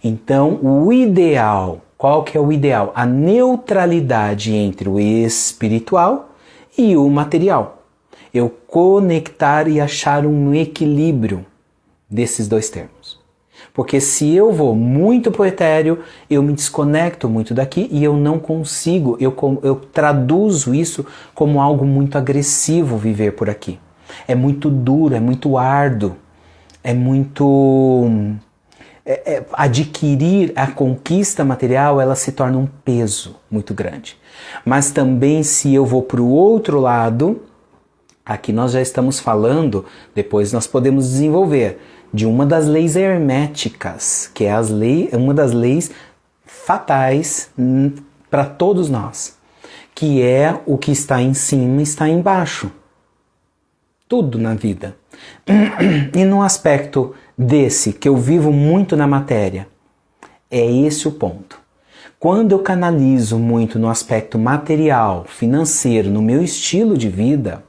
Então, o ideal, qual que é o ideal? A neutralidade entre o espiritual e o material. Eu conectar e achar um equilíbrio desses dois termos. Porque se eu vou muito pro etéreo, eu me desconecto muito daqui e eu não consigo, eu traduzo isso como algo muito agressivo viver por aqui. É muito duro, é muito árduo, é muito... adquirir a conquista material, ela se torna um peso muito grande. Mas também se eu vou para o outro lado, aqui nós já estamos falando, depois nós podemos desenvolver, de uma das leis herméticas, que é uma das leis fatais para todos nós, que é o que está em cima está embaixo. Tudo na vida. E no aspecto desse, que eu vivo muito na matéria, é esse o ponto. Quando eu canalizo muito no aspecto material, financeiro, no meu estilo de vida,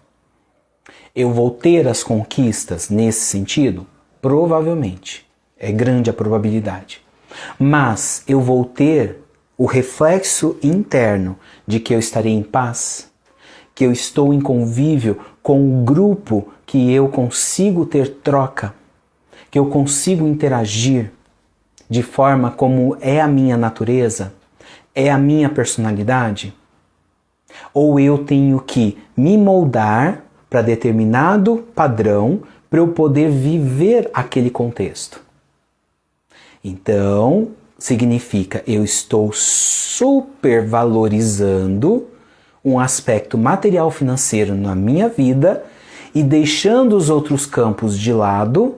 eu vou ter as conquistas nesse sentido? Provavelmente. É grande a probabilidade. Mas eu vou ter o reflexo interno de que eu estarei em paz, que eu estou em convívio com o grupo, que eu consigo ter troca, que eu consigo interagir de forma como é a minha natureza, é a minha personalidade? Ou eu tenho que me moldar para determinado padrão para eu poder viver aquele contexto? Então, significa eu estou supervalorizando um aspecto material financeiro na minha vida e deixando os outros campos de lado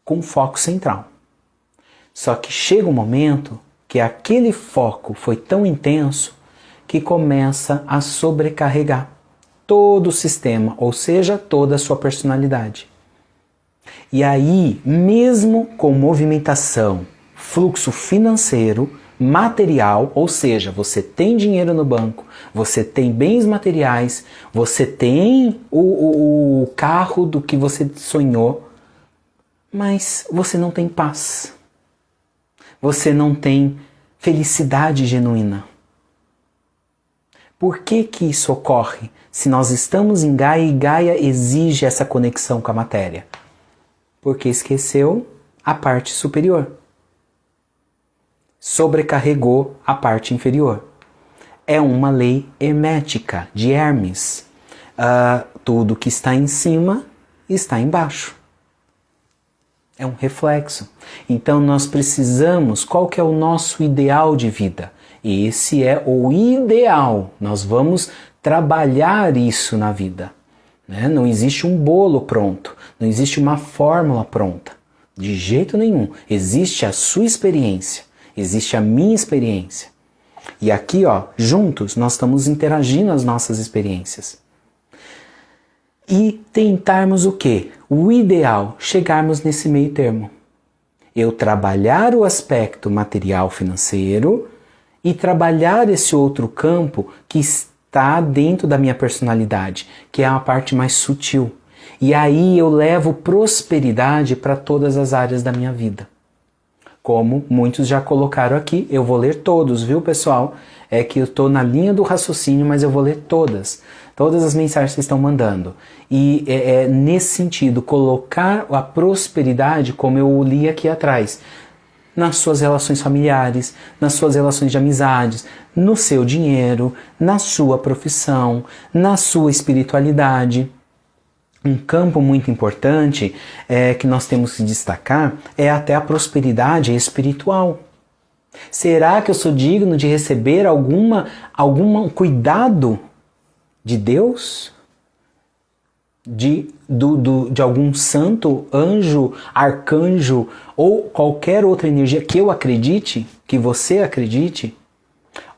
com foco central. Só que chega um momento que aquele foco foi tão intenso que começa a sobrecarregar. todo o sistema, ou seja, toda a sua personalidade. E aí, mesmo com movimentação, fluxo financeiro, material, ou seja, você tem dinheiro no banco, você tem bens materiais, você tem o carro do que você sonhou, mas você não tem paz. Você não tem felicidade genuína. Por que que isso ocorre se nós estamos em Gaia e Gaia exige essa conexão com a matéria? Porque esqueceu a parte superior. Sobrecarregou a parte inferior. É uma lei hermética de Hermes. Tudo que está em cima está embaixo. É um reflexo. Então nós precisamos, qual que é o nosso ideal de vida? Esse é o ideal. Nós vamos trabalhar isso na vida. Né? Não existe um bolo pronto, não existe uma fórmula pronta. De jeito nenhum. Existe a sua experiência, existe a minha experiência. E aqui, ó, juntos, nós estamos interagindo as nossas experiências. E tentarmos o quê? O ideal, chegarmos nesse meio termo. Eu trabalhar o aspecto material financeiro e trabalhar esse outro campo que está dentro da minha personalidade, que é a parte mais sutil. E aí eu levo prosperidade para todas as áreas da minha vida. Como muitos já colocaram aqui, eu vou ler todos, viu pessoal? É que eu estou na linha do raciocínio, mas eu vou ler todas. Todas as mensagens que estão mandando. E nesse sentido, colocar a prosperidade, como eu li aqui atrás, nas suas relações familiares, nas suas relações de amizades, no seu dinheiro, na sua profissão, na sua espiritualidade. Um campo muito importante que nós temos que destacar é até a prosperidade espiritual. Será que eu sou digno de receber algum cuidado de Deus? De algum santo, anjo, arcanjo ou qualquer outra energia que eu acredite, que você acredite?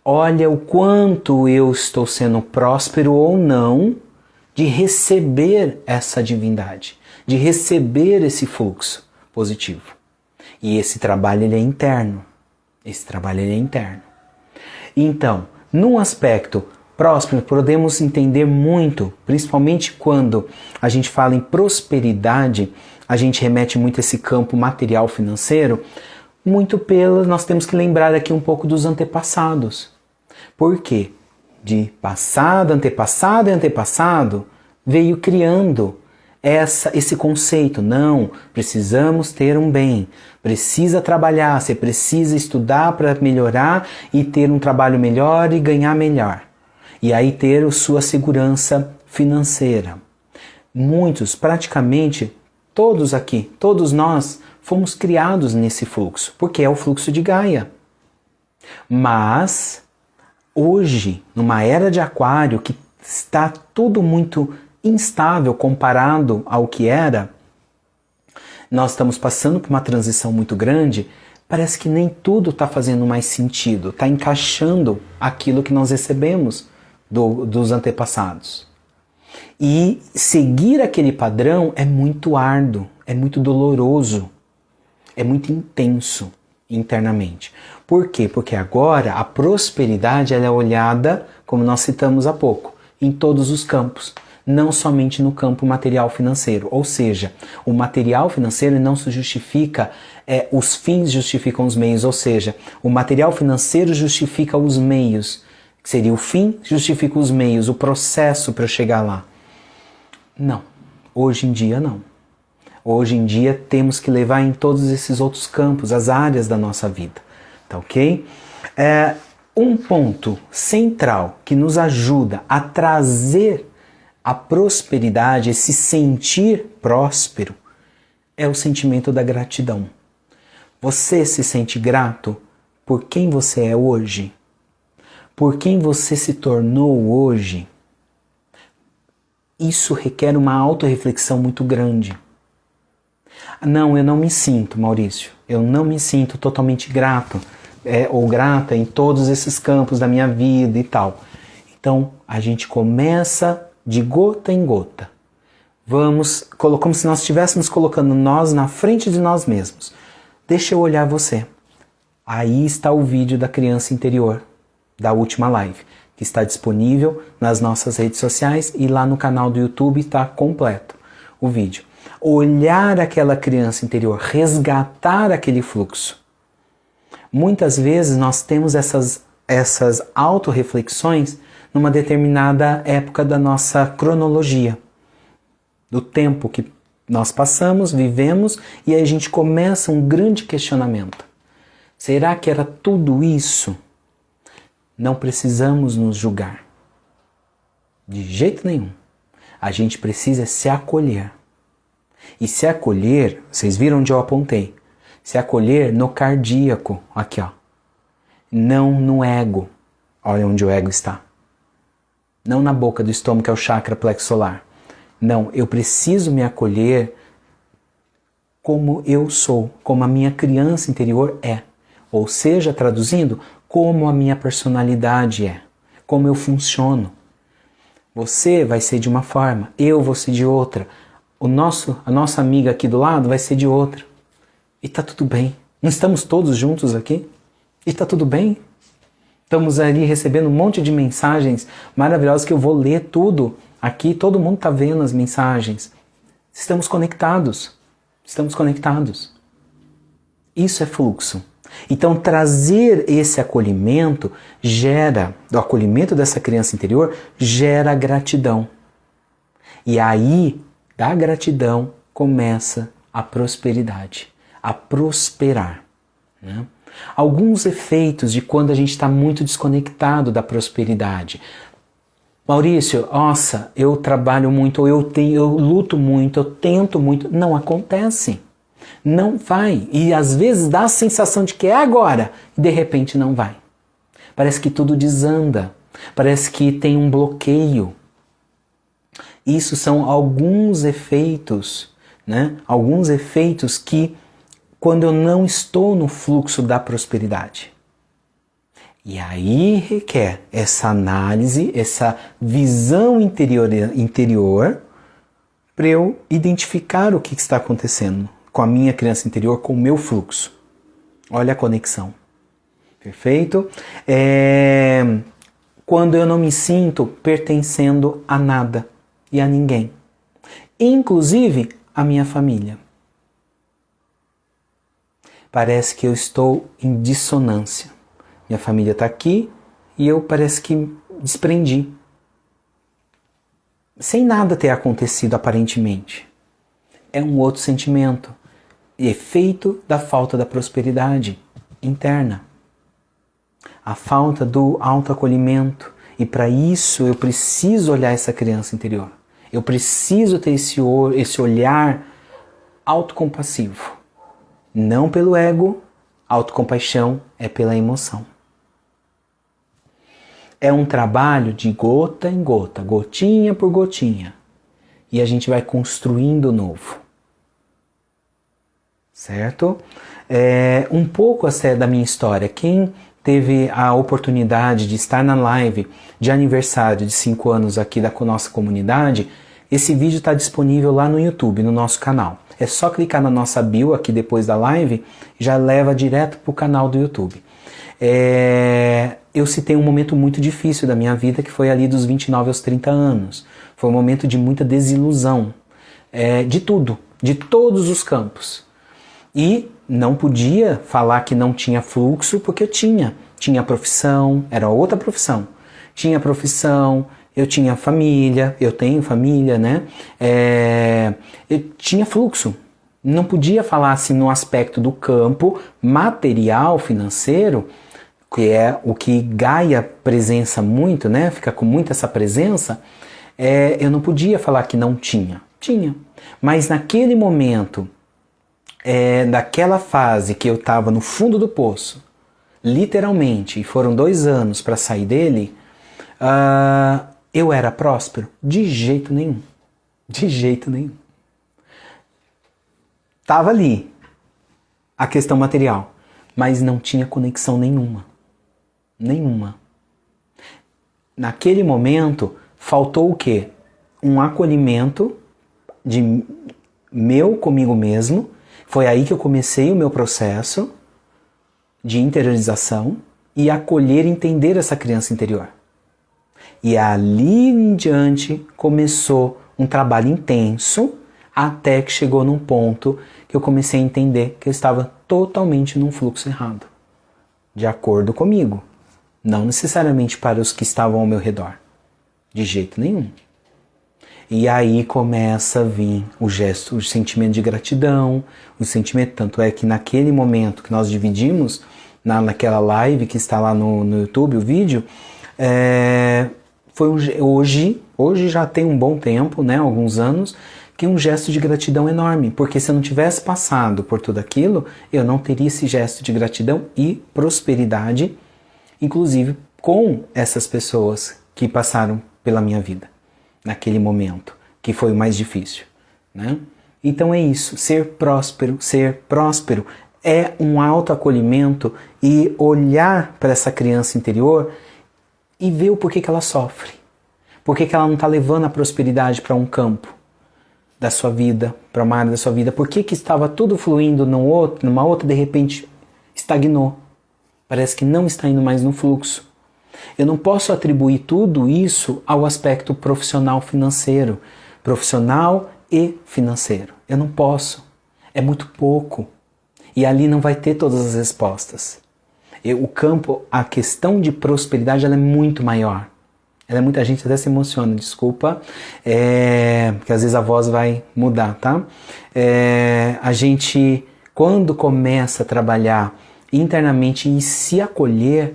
Olha o quanto eu estou sendo próspero ou não de receber essa divindade, de receber esse fluxo positivo. E esse trabalho ele é interno. Esse trabalho ele é interno. Então, num aspecto próspero, podemos entender muito, principalmente quando a gente fala em prosperidade, a gente remete muito a esse campo material financeiro, nós temos que lembrar aqui um pouco dos antepassados. Por quê? De passado, antepassado e antepassado, veio criando esse conceito. Não, precisamos ter um bem, precisa trabalhar, você precisa estudar para melhorar e ter um trabalho melhor e ganhar melhor. E aí ter a sua segurança financeira. Muitos, praticamente todos aqui, todos nós, fomos criados nesse fluxo, porque é o fluxo de Gaia. Mas hoje, numa era de Aquário, que está tudo muito instável comparado ao que era, nós estamos passando por uma transição muito grande, parece que nem tudo está fazendo mais sentido, está encaixando aquilo que nós recebemos dos antepassados. E seguir aquele padrão é muito árduo, é muito doloroso, é muito intenso internamente. Por quê? Porque agora a prosperidade ela é olhada, como nós citamos há pouco, em todos os campos, não somente no campo material financeiro. Ou seja, o material financeiro não se justifica, os fins justificam os meios, ou seja, o material financeiro justifica os meios, que seria o fim justifica os meios, o processo para eu chegar lá. Não, hoje em dia não. Hoje em dia temos que levar em todos esses outros campos, as áreas da nossa vida, tá ok? Um ponto central que nos ajuda a trazer a prosperidade, esse sentir próspero, é o sentimento da gratidão. Você se sente grato por quem você é hoje? Por quem você se tornou hoje? Isso requer uma autorreflexão muito grande. Não, eu não me sinto, Maurício, eu não me sinto totalmente grato ou grata em todos esses campos da minha vida e tal. Então, a gente começa de gota em gota. Vamos, como se nós estivéssemos colocando nós na frente de nós mesmos. Deixa eu olhar você. Aí está o vídeo da criança interior, da última live, que está disponível nas nossas redes sociais e lá no canal do YouTube está completo o vídeo. Olhar aquela criança interior, resgatar aquele fluxo. Muitas vezes nós temos essas autorreflexões numa determinada época da nossa cronologia, do tempo que nós passamos, vivemos, e aí a gente começa um grande questionamento. Será que era tudo isso? Não precisamos nos julgar. De jeito nenhum. A gente precisa se acolher. E se acolher, vocês viram onde eu apontei? Se acolher no cardíaco, aqui ó. Não no ego. Olha onde o ego está. Não na boca do estômago, que é o chakra plexo solar. Não, eu preciso me acolher como eu sou, como a minha criança interior é. Ou seja, traduzindo, como a minha personalidade é, como eu funciono. Você vai ser de uma forma, eu vou ser de outra, a nossa amiga aqui do lado vai ser de outra. E tá tudo bem. Não estamos todos juntos aqui? E tá tudo bem? Estamos ali recebendo um monte de mensagens maravilhosas que eu vou ler tudo aqui. Todo mundo está vendo as mensagens. Estamos conectados. Estamos conectados. Isso é fluxo. Então, trazer esse acolhimento do acolhimento dessa criança interior, gera gratidão. E aí, da gratidão, começa a prosperidade, a prosperar. Né? Alguns efeitos de quando a gente está muito desconectado da prosperidade. Maurício, nossa, eu trabalho muito, ou eu luto muito, eu tento muito. Não acontece. Não vai. E às vezes dá a sensação de que é agora e de repente não vai. Parece que tudo desanda. Parece que tem um bloqueio. Isso são alguns efeitos, né? Alguns efeitos que quando eu não estou no fluxo da prosperidade. E aí requer essa análise, essa visão interior para eu identificar o que está acontecendo com a minha criança interior, com o meu fluxo. Olha a conexão. Perfeito? Quando eu não me sinto pertencendo a nada e a ninguém. Inclusive a minha família. Parece que eu estou em dissonância. Minha família está aqui e eu parece que desprendi. Sem nada ter acontecido aparentemente. É um outro sentimento. Efeito da falta da prosperidade interna. A falta do autoacolhimento. E para isso eu preciso olhar essa criança interior. Eu preciso ter esse olhar autocompassivo. Não pelo ego, autocompaixão é pela emoção. É um trabalho de gota em gota, gotinha por gotinha. E a gente vai construindo o novo. Certo? Um pouco até da minha história. Quem teve a oportunidade de estar na live de aniversário de 5 anos aqui da nossa comunidade, esse vídeo está disponível lá no YouTube, no nosso canal. É só clicar na nossa bio aqui depois da live e já leva direto para o canal do YouTube. Eu citei um momento muito difícil da minha vida, que foi ali dos 29 aos 30 anos. Foi um momento de muita desilusão, de tudo, de todos os campos. E não podia falar que não tinha fluxo, porque eu tinha profissão, era outra profissão. Tinha profissão, eu tinha família, eu tenho família, né? Eu tinha fluxo. Não podia falar assim no aspecto do campo material, financeiro, que é o que Gaia presença muito, né? Fica com muito essa presença. Eu não podia falar que não tinha. Tinha. Mas naquele momento, daquela fase que eu estava no fundo do poço, literalmente, e foram 2 anos para sair dele, eu era próspero? De jeito nenhum. De jeito nenhum. Estava ali a questão material, mas não tinha conexão nenhuma. Nenhuma. Naquele momento, faltou o quê? um acolhimento de meu comigo mesmo. Foi aí que eu comecei o meu processo de interiorização e acolher e entender essa criança interior. E ali em diante começou um trabalho intenso até que chegou num ponto que eu comecei a entender que eu estava totalmente num fluxo errado, de acordo comigo, não necessariamente para os que estavam ao meu redor, de jeito nenhum. E aí começa a vir o gesto, o sentimento de gratidão, o sentimento, tanto é que naquele momento que nós dividimos, naquela live que está lá no YouTube, o vídeo, foi hoje já tem um bom tempo, né, alguns anos, que um gesto de gratidão enorme, porque se eu não tivesse passado por tudo aquilo, eu não teria esse gesto de gratidão e prosperidade, inclusive com essas pessoas que passaram pela minha vida, naquele momento, que foi o mais difícil, né? Então é isso, ser próspero é um autoacolhimento e olhar para essa criança interior e ver o porquê que ela sofre, porquê que ela não está levando a prosperidade para um campo da sua vida, para uma área da sua vida, porquê que estava tudo fluindo numa outra, de repente estagnou, parece que não está indo mais no fluxo. Eu não posso atribuir tudo isso ao aspecto profissional e financeiro. Eu não posso. É muito pouco. E ali não vai ter todas as respostas. O campo, a questão de prosperidade, ela é muito maior. A gente até se emociona, desculpa, porque às vezes a voz vai mudar, tá? A gente, quando começa a trabalhar internamente e se acolher,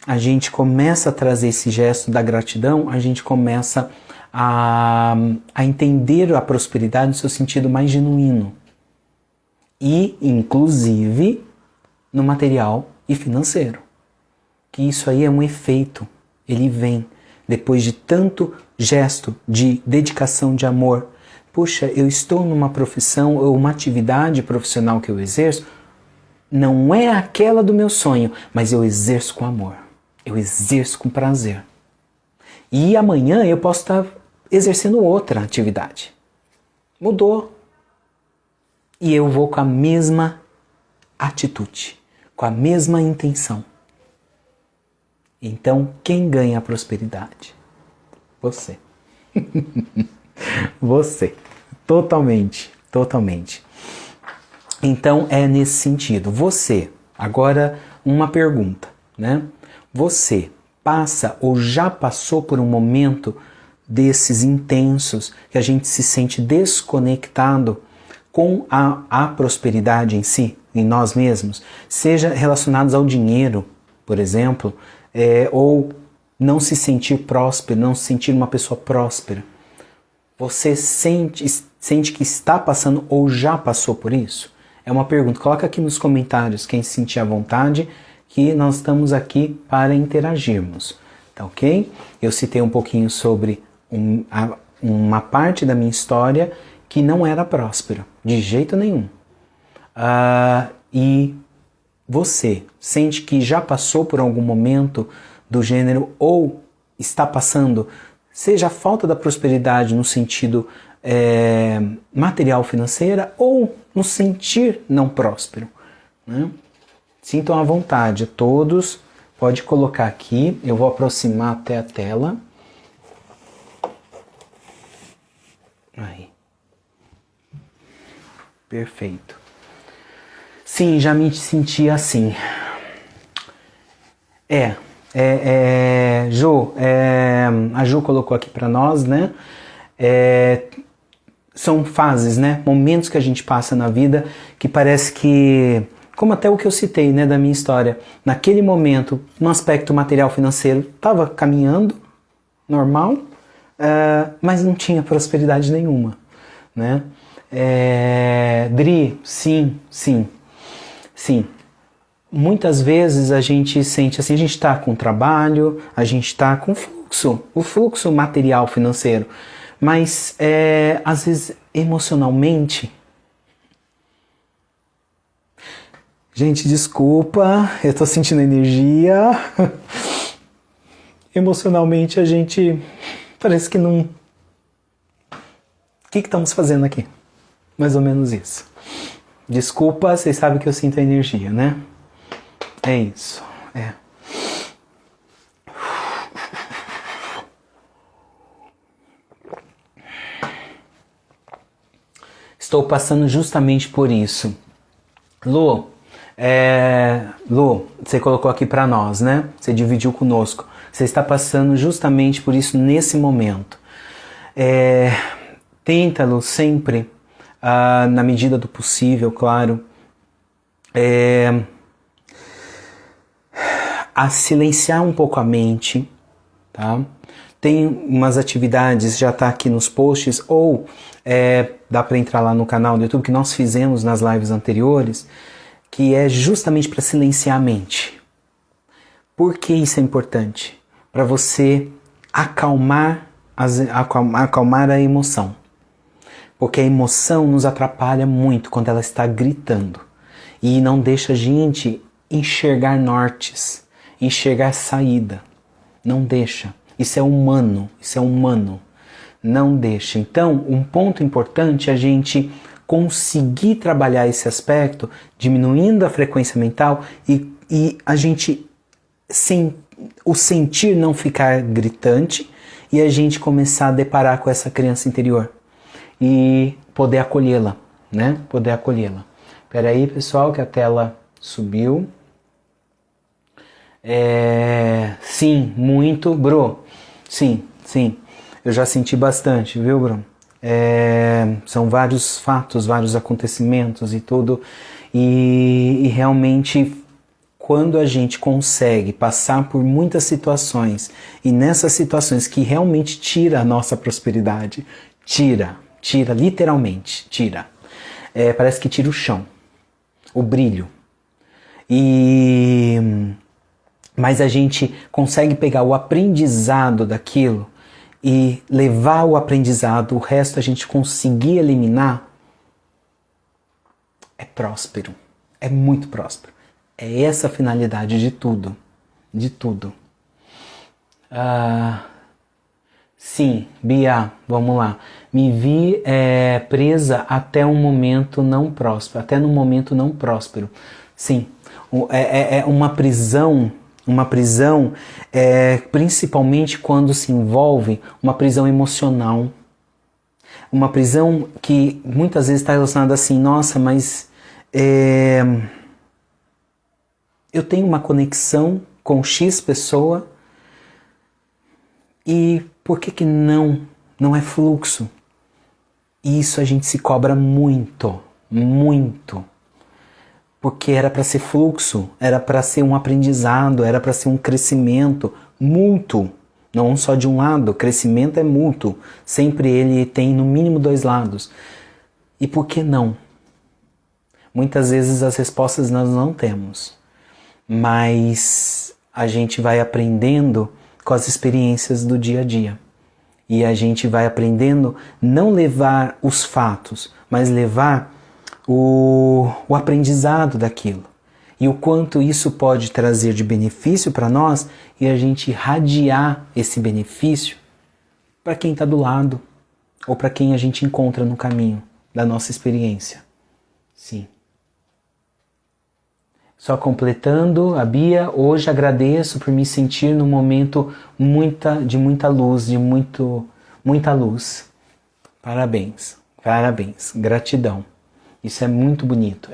a gente começa a trazer esse gesto da gratidão, a gente começa a entender a prosperidade no seu sentido mais genuíno. E, inclusive, no material e financeiro. Que isso aí é um efeito. Ele vem depois de tanto gesto de dedicação, de amor. Puxa, eu estou numa profissão ou uma atividade profissional que eu exerço, não é aquela do meu sonho, mas eu exerço com amor. Eu exerço com prazer. E amanhã eu posso estar exercendo outra atividade. Mudou. E eu vou com a mesma atitude, com a mesma intenção. Então, quem ganha a prosperidade? Você. Você. Totalmente. Então, é nesse sentido. Você, agora uma pergunta, né? Você passa ou já passou por um momento desses intensos que a gente se sente desconectado com a prosperidade em si, em nós mesmos, seja relacionados ao dinheiro, por exemplo, ou não se sentir próspero, não se sentir uma pessoa próspera. Você sente que está passando ou já passou por isso? É uma pergunta. Coloca aqui nos comentários quem se sentir à vontade, que nós estamos aqui para interagirmos. Tá ok? Eu citei um pouquinho sobre uma parte da minha história que não era próspera, de jeito nenhum. E você sente que já passou por algum momento do gênero ou está passando, seja a falta da prosperidade no sentido material financeira ou no sentir não próspero, né? Sintam à vontade, todos, pode colocar aqui, eu vou aproximar até a tela. Aí. Perfeito. Sim, já me senti assim. Ju, a Ju colocou aqui para nós, né? São fases, né? Momentos que a gente passa na vida que parece que, como até o que eu citei, né, da minha história, naquele momento, no aspecto material financeiro, estava caminhando, normal, mas não tinha prosperidade nenhuma, né? Dri, sim. Muitas vezes a gente sente assim, a gente está com trabalho, a gente está com o fluxo material financeiro, mas às vezes emocionalmente... Gente, desculpa, eu tô sentindo energia. Emocionalmente a gente parece que não que estamos fazendo aqui? Mais ou menos isso. Desculpa, vocês sabem que eu sinto a energia, né? É isso. É. Estou passando justamente por isso. Lu, você colocou aqui para nós, né? Você dividiu conosco. Você está passando justamente por isso nesse momento. Tenta, Lu, sempre, na medida do possível, claro, a silenciar um pouco a mente, tá? Tem umas atividades, já está aqui nos posts, ou dá para entrar lá no canal do YouTube que nós fizemos nas lives anteriores, que é justamente para silenciar a mente. Por que isso é importante? Para você acalmar a emoção. Porque a emoção nos atrapalha muito quando ela está gritando e não deixa a gente enxergar nortes, enxergar saída. Não deixa. Isso é humano, não deixa. Então, um ponto importante é a gente conseguir trabalhar esse aspecto, diminuindo a frequência mental e a gente, o sentir não ficar gritante e a gente começar a deparar com essa criança interior e poder acolhê-la, né? Poder acolhê-la. Espera aí, pessoal, que a tela subiu. Sim, muito, Bro. Sim. Eu já senti bastante, viu, Bruno? São vários fatos, vários acontecimentos e tudo. E realmente, quando a gente consegue passar por muitas situações, e nessas situações que realmente tira a nossa prosperidade, tira, literalmente, tira. Parece que tira o chão, o brilho. Mas a gente consegue pegar o aprendizado daquilo e levar o aprendizado, o resto a gente conseguir eliminar, é próspero, é muito próspero. É essa a finalidade de tudo, Sim, Bia, vamos lá. Me vi presa até no momento não próspero. Sim, é uma prisão, principalmente quando se envolve uma prisão emocional, uma prisão que muitas vezes está relacionada assim, nossa, mas eu tenho uma conexão com X pessoa e por que não é fluxo? Isso a gente se cobra muito, porque era para ser fluxo, era para ser um aprendizado, era para ser um crescimento mútuo, não só de um lado. Crescimento é mútuo, sempre ele tem no mínimo dois lados. E por que não? Muitas vezes as respostas nós não temos, mas a gente vai aprendendo com as experiências do dia a dia. E a gente vai aprendendo não levar os fatos, mas levar o aprendizado daquilo. E o quanto isso pode trazer de benefício para nós e a gente irradiar esse benefício para quem está do lado ou para quem a gente encontra no caminho da nossa experiência. Sim. Só completando, a Bia, hoje agradeço por me sentir num momento de muita luz, muita luz. Parabéns, gratidão. Isso é muito bonito.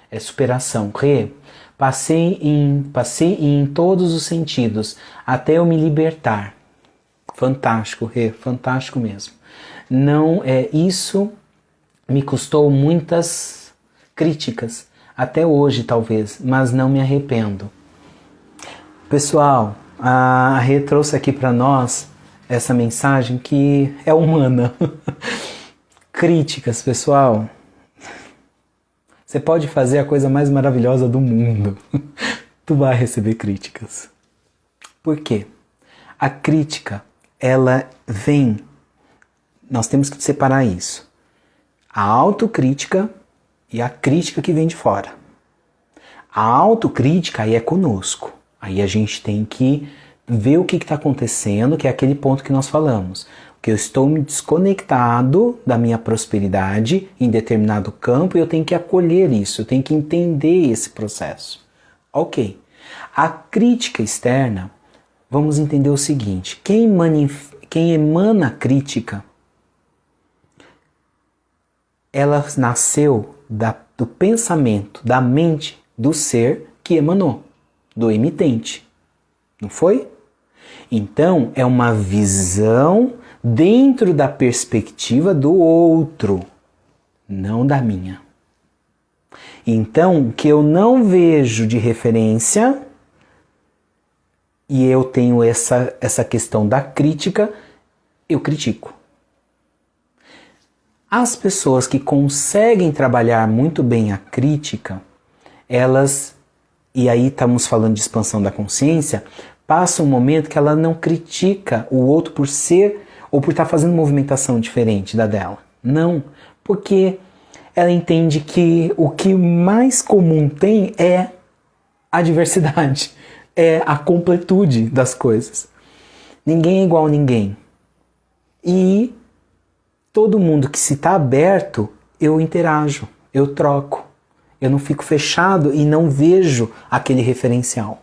É superação. Passei em todos os sentidos, até eu me libertar. Fantástico, fantástico mesmo. Isso me custou muitas críticas, até hoje talvez, mas não me arrependo. Pessoal, a Rê trouxe aqui para nós essa mensagem que é humana. Críticas, pessoal. Você pode fazer a coisa mais maravilhosa do mundo. Tu vai receber críticas. Por quê? A crítica, ela vem... Nós temos que separar isso. A autocrítica e a crítica que vem de fora. A autocrítica aí é conosco. Aí a gente tem que ver o que está acontecendo, que é aquele ponto que nós falamos. que eu estou me desconectado da minha prosperidade em determinado campo e eu tenho que acolher isso, eu tenho que entender esse processo. Ok. A crítica externa, vamos entender o seguinte, quem emana crítica, ela nasceu do pensamento, da mente do ser que emanou, do emitente, não foi? Então, é uma visão dentro da perspectiva do outro, não da minha. Então, o que eu não vejo de referência, e eu tenho essa questão da crítica, eu critico. As pessoas que conseguem trabalhar muito bem a crítica, elas, e aí estamos falando de expansão da consciência, passa um momento que ela não critica o outro por ser ou por estar fazendo movimentação diferente da dela. Não, porque ela entende que o que mais comum tem é a diversidade, é a completude das coisas. Ninguém é igual a ninguém. E todo mundo que se está aberto, eu interajo, eu troco. Eu não fico fechado e não vejo aquele referencial.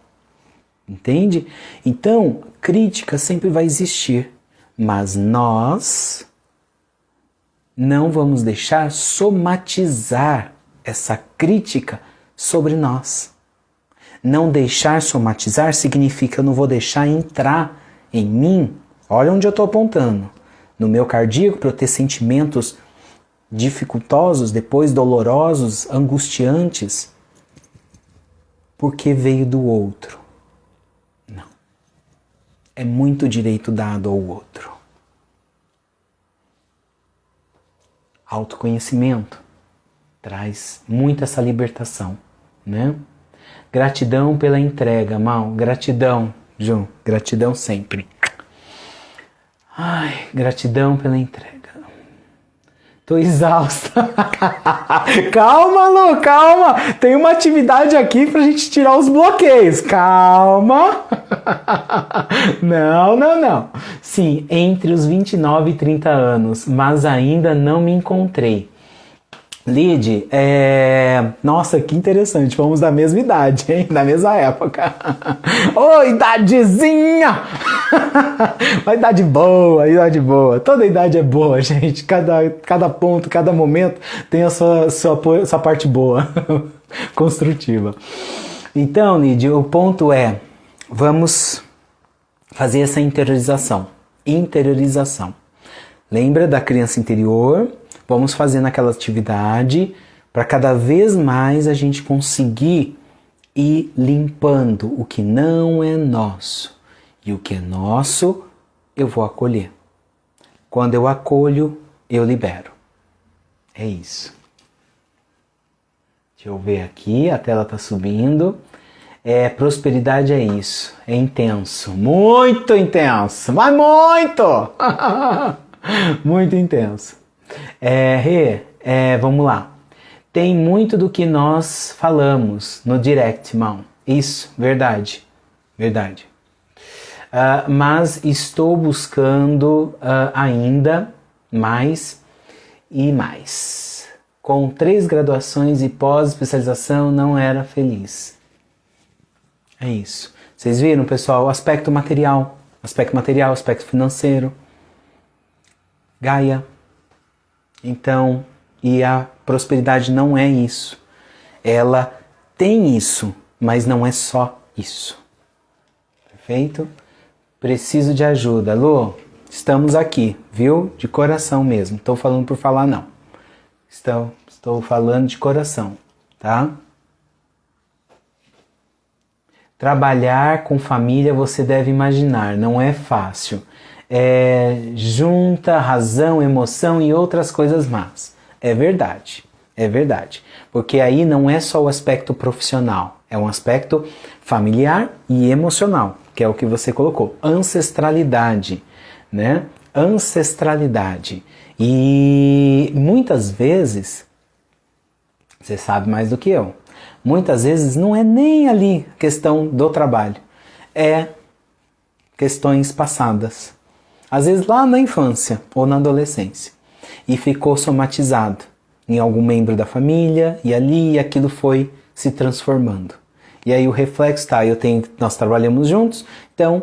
Entende? Então, crítica sempre vai existir, mas nós não vamos deixar somatizar essa crítica sobre nós. Não deixar somatizar significa eu não vou deixar entrar em mim. Olha onde eu estou apontando. No meu cardíaco, para eu ter sentimentos dificultosos, depois dolorosos, angustiantes, porque veio do outro. Não. É muito direito dado ao outro. Autoconhecimento traz muito essa libertação, né? Gratidão pela entrega, Mal. Gratidão, Ju. Gratidão sempre. Ai, gratidão pela entrega. Tô exausta. Calma, Lu, calma. Tem uma atividade aqui pra gente tirar os bloqueios. Calma. Não. Sim, entre os 29 e 30 anos, mas ainda não me encontrei. Lid, nossa, que interessante, vamos da mesma idade, hein? Da mesma época. Ô, idadezinha! Uma idade boa. Toda idade é boa, gente. Cada ponto, cada momento tem a sua parte boa, construtiva. Então, Lid, o ponto é, vamos fazer essa interiorização. Lembra da criança interior? Vamos fazendo aquela atividade para cada vez mais a gente conseguir ir limpando o que não é nosso. E o que é nosso, eu vou acolher. Quando eu acolho, eu libero. É isso. Deixa eu ver aqui, a tela está subindo. Prosperidade é isso, é intenso, muito intenso, mas muito! Muito intenso. Vamos lá. Tem muito do que nós falamos no direct, Mal. Isso, verdade. Mas estou buscando ainda mais e mais. Com 3 graduações e pós-especialização não era feliz. É isso. Vocês viram, pessoal? Aspecto material, aspecto financeiro. Gaia. Então, e a prosperidade não é isso. Ela tem isso, mas não é só isso. Perfeito? Preciso de ajuda. Alô? Estamos aqui, viu? De coração mesmo. Estou falando por falar, não. Estou falando de coração, tá? Trabalhar com família, você deve imaginar, não é fácil. Junta razão, emoção e outras coisas más. É verdade. Porque aí não é só o aspecto profissional, é um aspecto familiar e emocional, que é o que você colocou. Ancestralidade, né? Ancestralidade. E muitas vezes, você sabe mais do que eu, muitas vezes não é nem ali questão do trabalho, é questões passadas. às vezes lá na infância ou na adolescência, e ficou somatizado em algum membro da família, e ali aquilo foi se transformando. E aí o reflexo, tá, nós trabalhamos juntos, então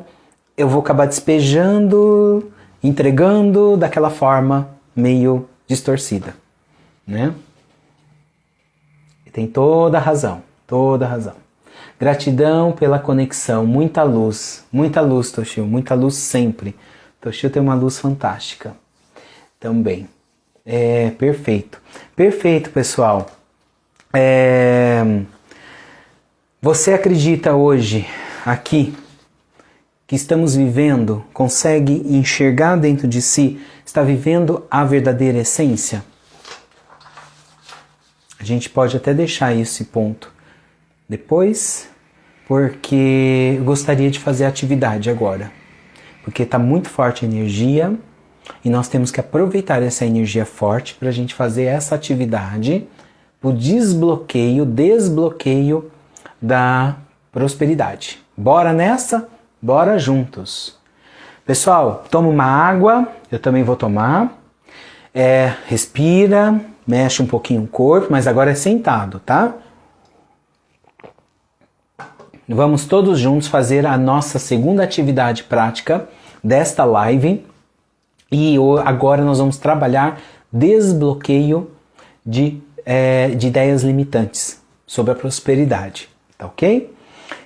eu vou acabar despejando, entregando daquela forma meio distorcida, né? E tem toda a razão, toda a razão. Gratidão pela conexão, muita luz, Toshio, muita luz sempre. Toshio tem uma luz fantástica também. Perfeito. Perfeito, pessoal. Você acredita hoje, aqui, que estamos vivendo, consegue enxergar dentro de si, está vivendo a verdadeira essência? A gente pode até deixar esse ponto depois, porque eu gostaria de fazer a atividade agora. Porque está muito forte a energia e nós temos que aproveitar essa energia forte para a gente fazer essa atividade, o desbloqueio da prosperidade. Bora nessa? Bora juntos. Pessoal, toma uma água, eu também vou tomar. Respira, mexe um pouquinho o corpo, mas agora é sentado, tá? Vamos todos juntos fazer a nossa segunda atividade prática desta live. E agora nós vamos trabalhar desbloqueio de ideias limitantes sobre a prosperidade, tá ok?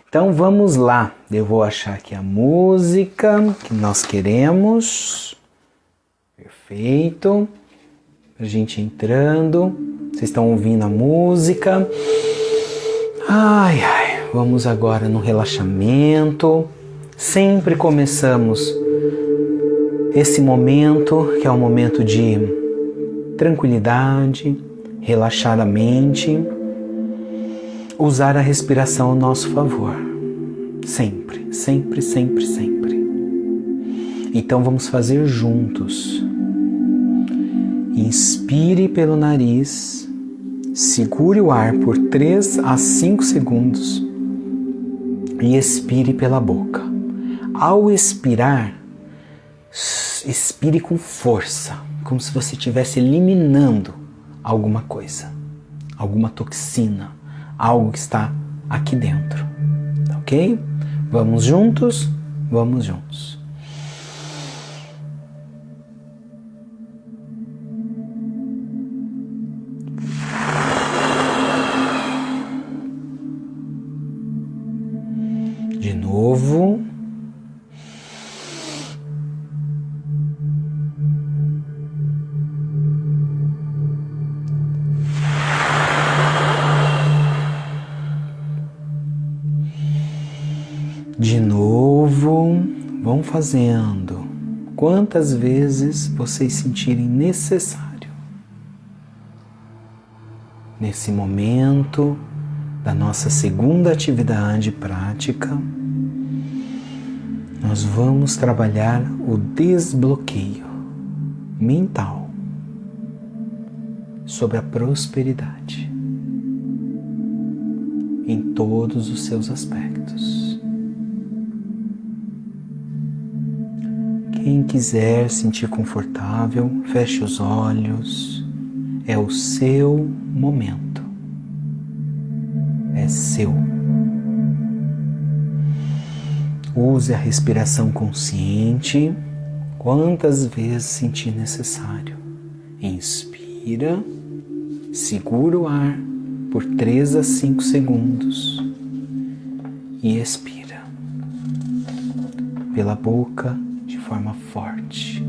Então vamos lá, eu vou achar aqui a música que nós queremos. Perfeito. A gente entrando, vocês estão ouvindo a música. Ai, vamos agora no relaxamento. Sempre começamos esse momento, que é um momento de tranquilidade, relaxar a mente, usar a respiração ao nosso favor. Sempre, sempre, sempre, sempre. Então vamos fazer juntos. Inspire pelo nariz, segure o ar por 3 a 5 segundos e expire pela boca. Ao expirar, expire com força, como se você estivesse eliminando alguma coisa, alguma toxina, algo que está aqui dentro, ok? Vamos juntos? Vamos juntos. De novo. De novo, vão fazendo quantas vezes vocês sentirem necessário. Nesse momento da nossa segunda atividade prática, nós vamos trabalhar o desbloqueio mental sobre a prosperidade em todos os seus aspectos. Quem quiser sentir confortável, feche os olhos. É o seu momento. É seu. Use a respiração consciente quantas vezes sentir necessário. Inspira, segura o ar por 3 a 5 segundos e expira pela boca de forma forte.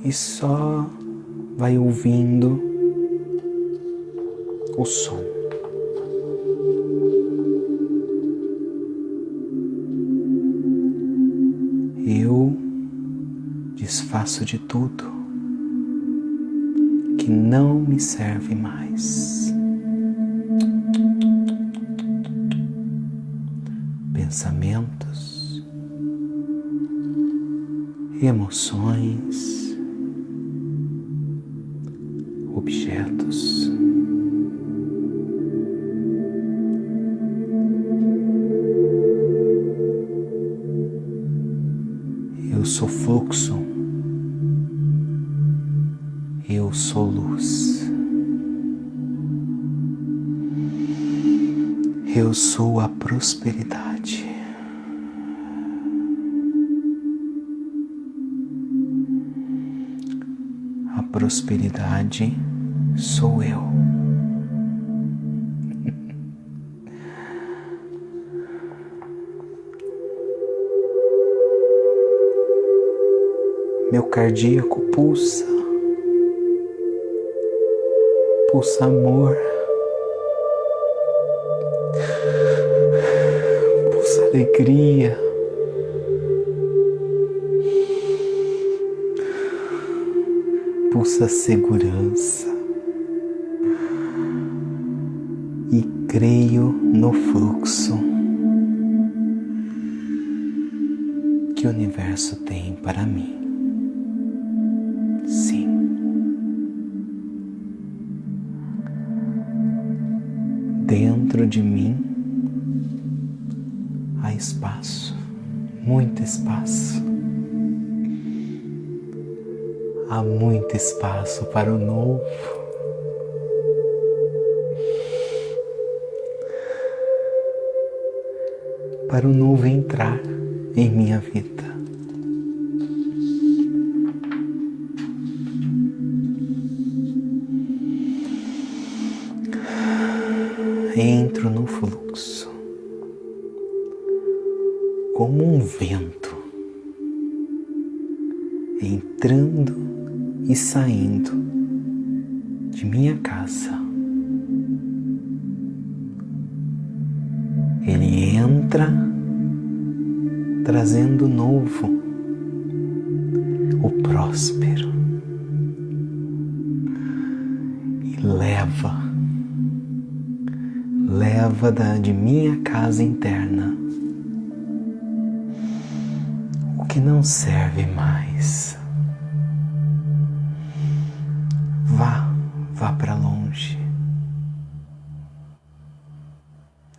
E só vai ouvindo o som. Eu desfaço de tudo que não me serve mais. Pensamentos, emoções, objetos, fluxo. Eu sou luz. Eu sou a prosperidade. A prosperidade sou eu. Meu cardíaco pulsa amor, pulsa alegria, pulsa segurança e creio no fluxo que o universo tem para mim. Sim. Dentro de mim há espaço, muito espaço. Há muito espaço para o novo. Para o novo entrar em minha vida. Entro no fluxo, como um vento, entrando e saindo de minha casa. Ele entra trazendo o novo, o próspero, e leva de minha casa interna o que não serve mais. Vá para longe.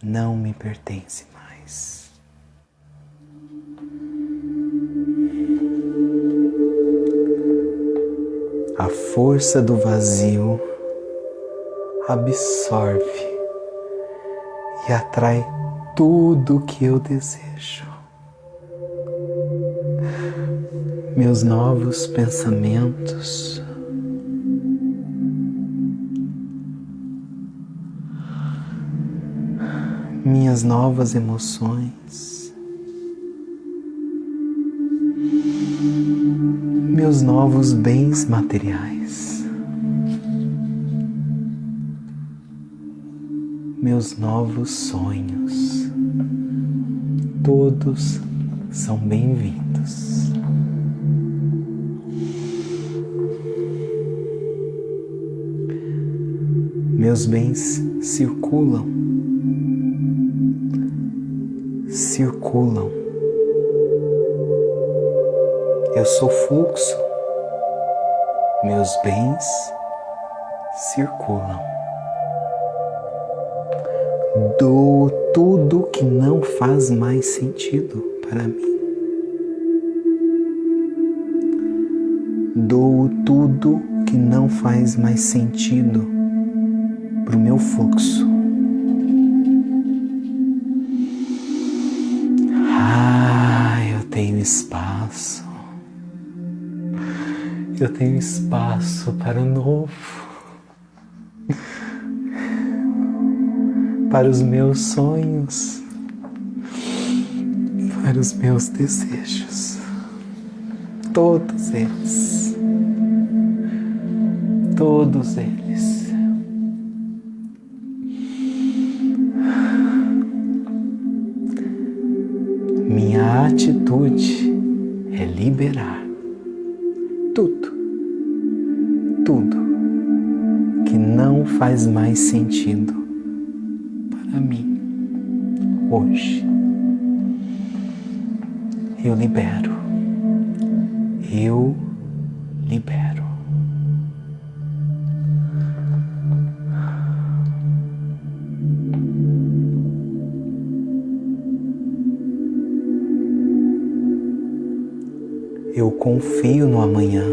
Não me pertence mais. A força do vazio absorve e atrai tudo o que eu desejo. Meus novos pensamentos, minhas novas emoções, meus novos bens materiais, meus novos sonhos, todos são bem-vindos. Meus bens circulam. Eu sou fluxo. Meus bens circulam. Dou tudo que não faz mais sentido para mim. Dou tudo que não faz mais sentido para o meu fluxo. Eu tenho espaço. Eu tenho espaço para o novo. Para os meus sonhos, para os meus desejos, todos eles, minha atitude é liberar tudo que não faz mais sentido para mim hoje. Eu libero. Eu confio no amanhã.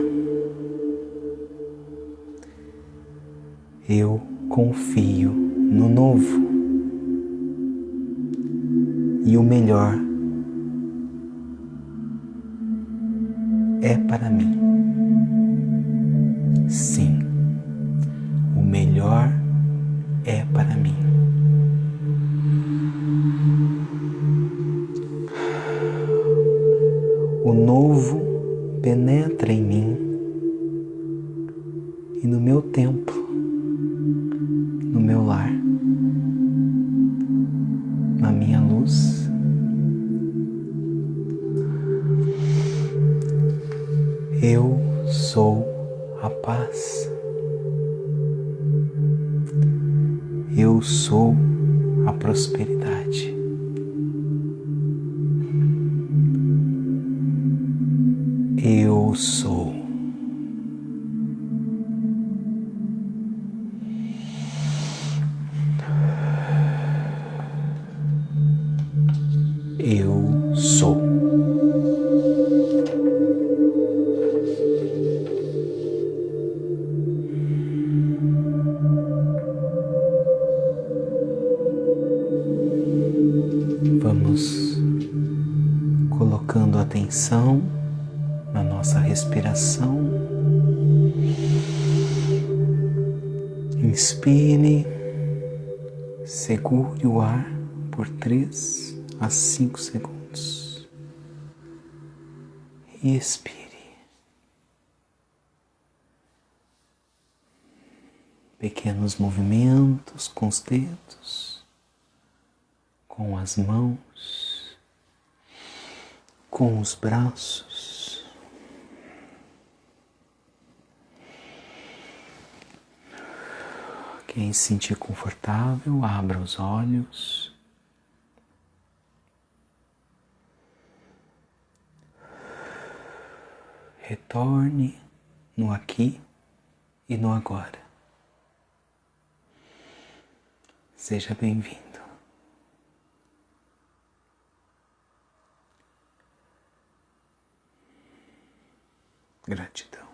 Eu confio no novo. E o melhor é para mim. Sim, o melhor é para mim. O novo penetra em mim e no meu templo, no meu lar, na minha luz. Eu sou a paz. Eu sou a prosperidade. Eu sou. Eu sou. Vamos colocando atenção na nossa respiração. Inspire, segure o ar por 3 a 5 segundos. E expire. Pequenos movimentos com os dedos, com as mãos, com os braços. Quem se sentir confortável, abra os olhos. Retorne no aqui e no agora. Seja bem-vindo. Gratidão.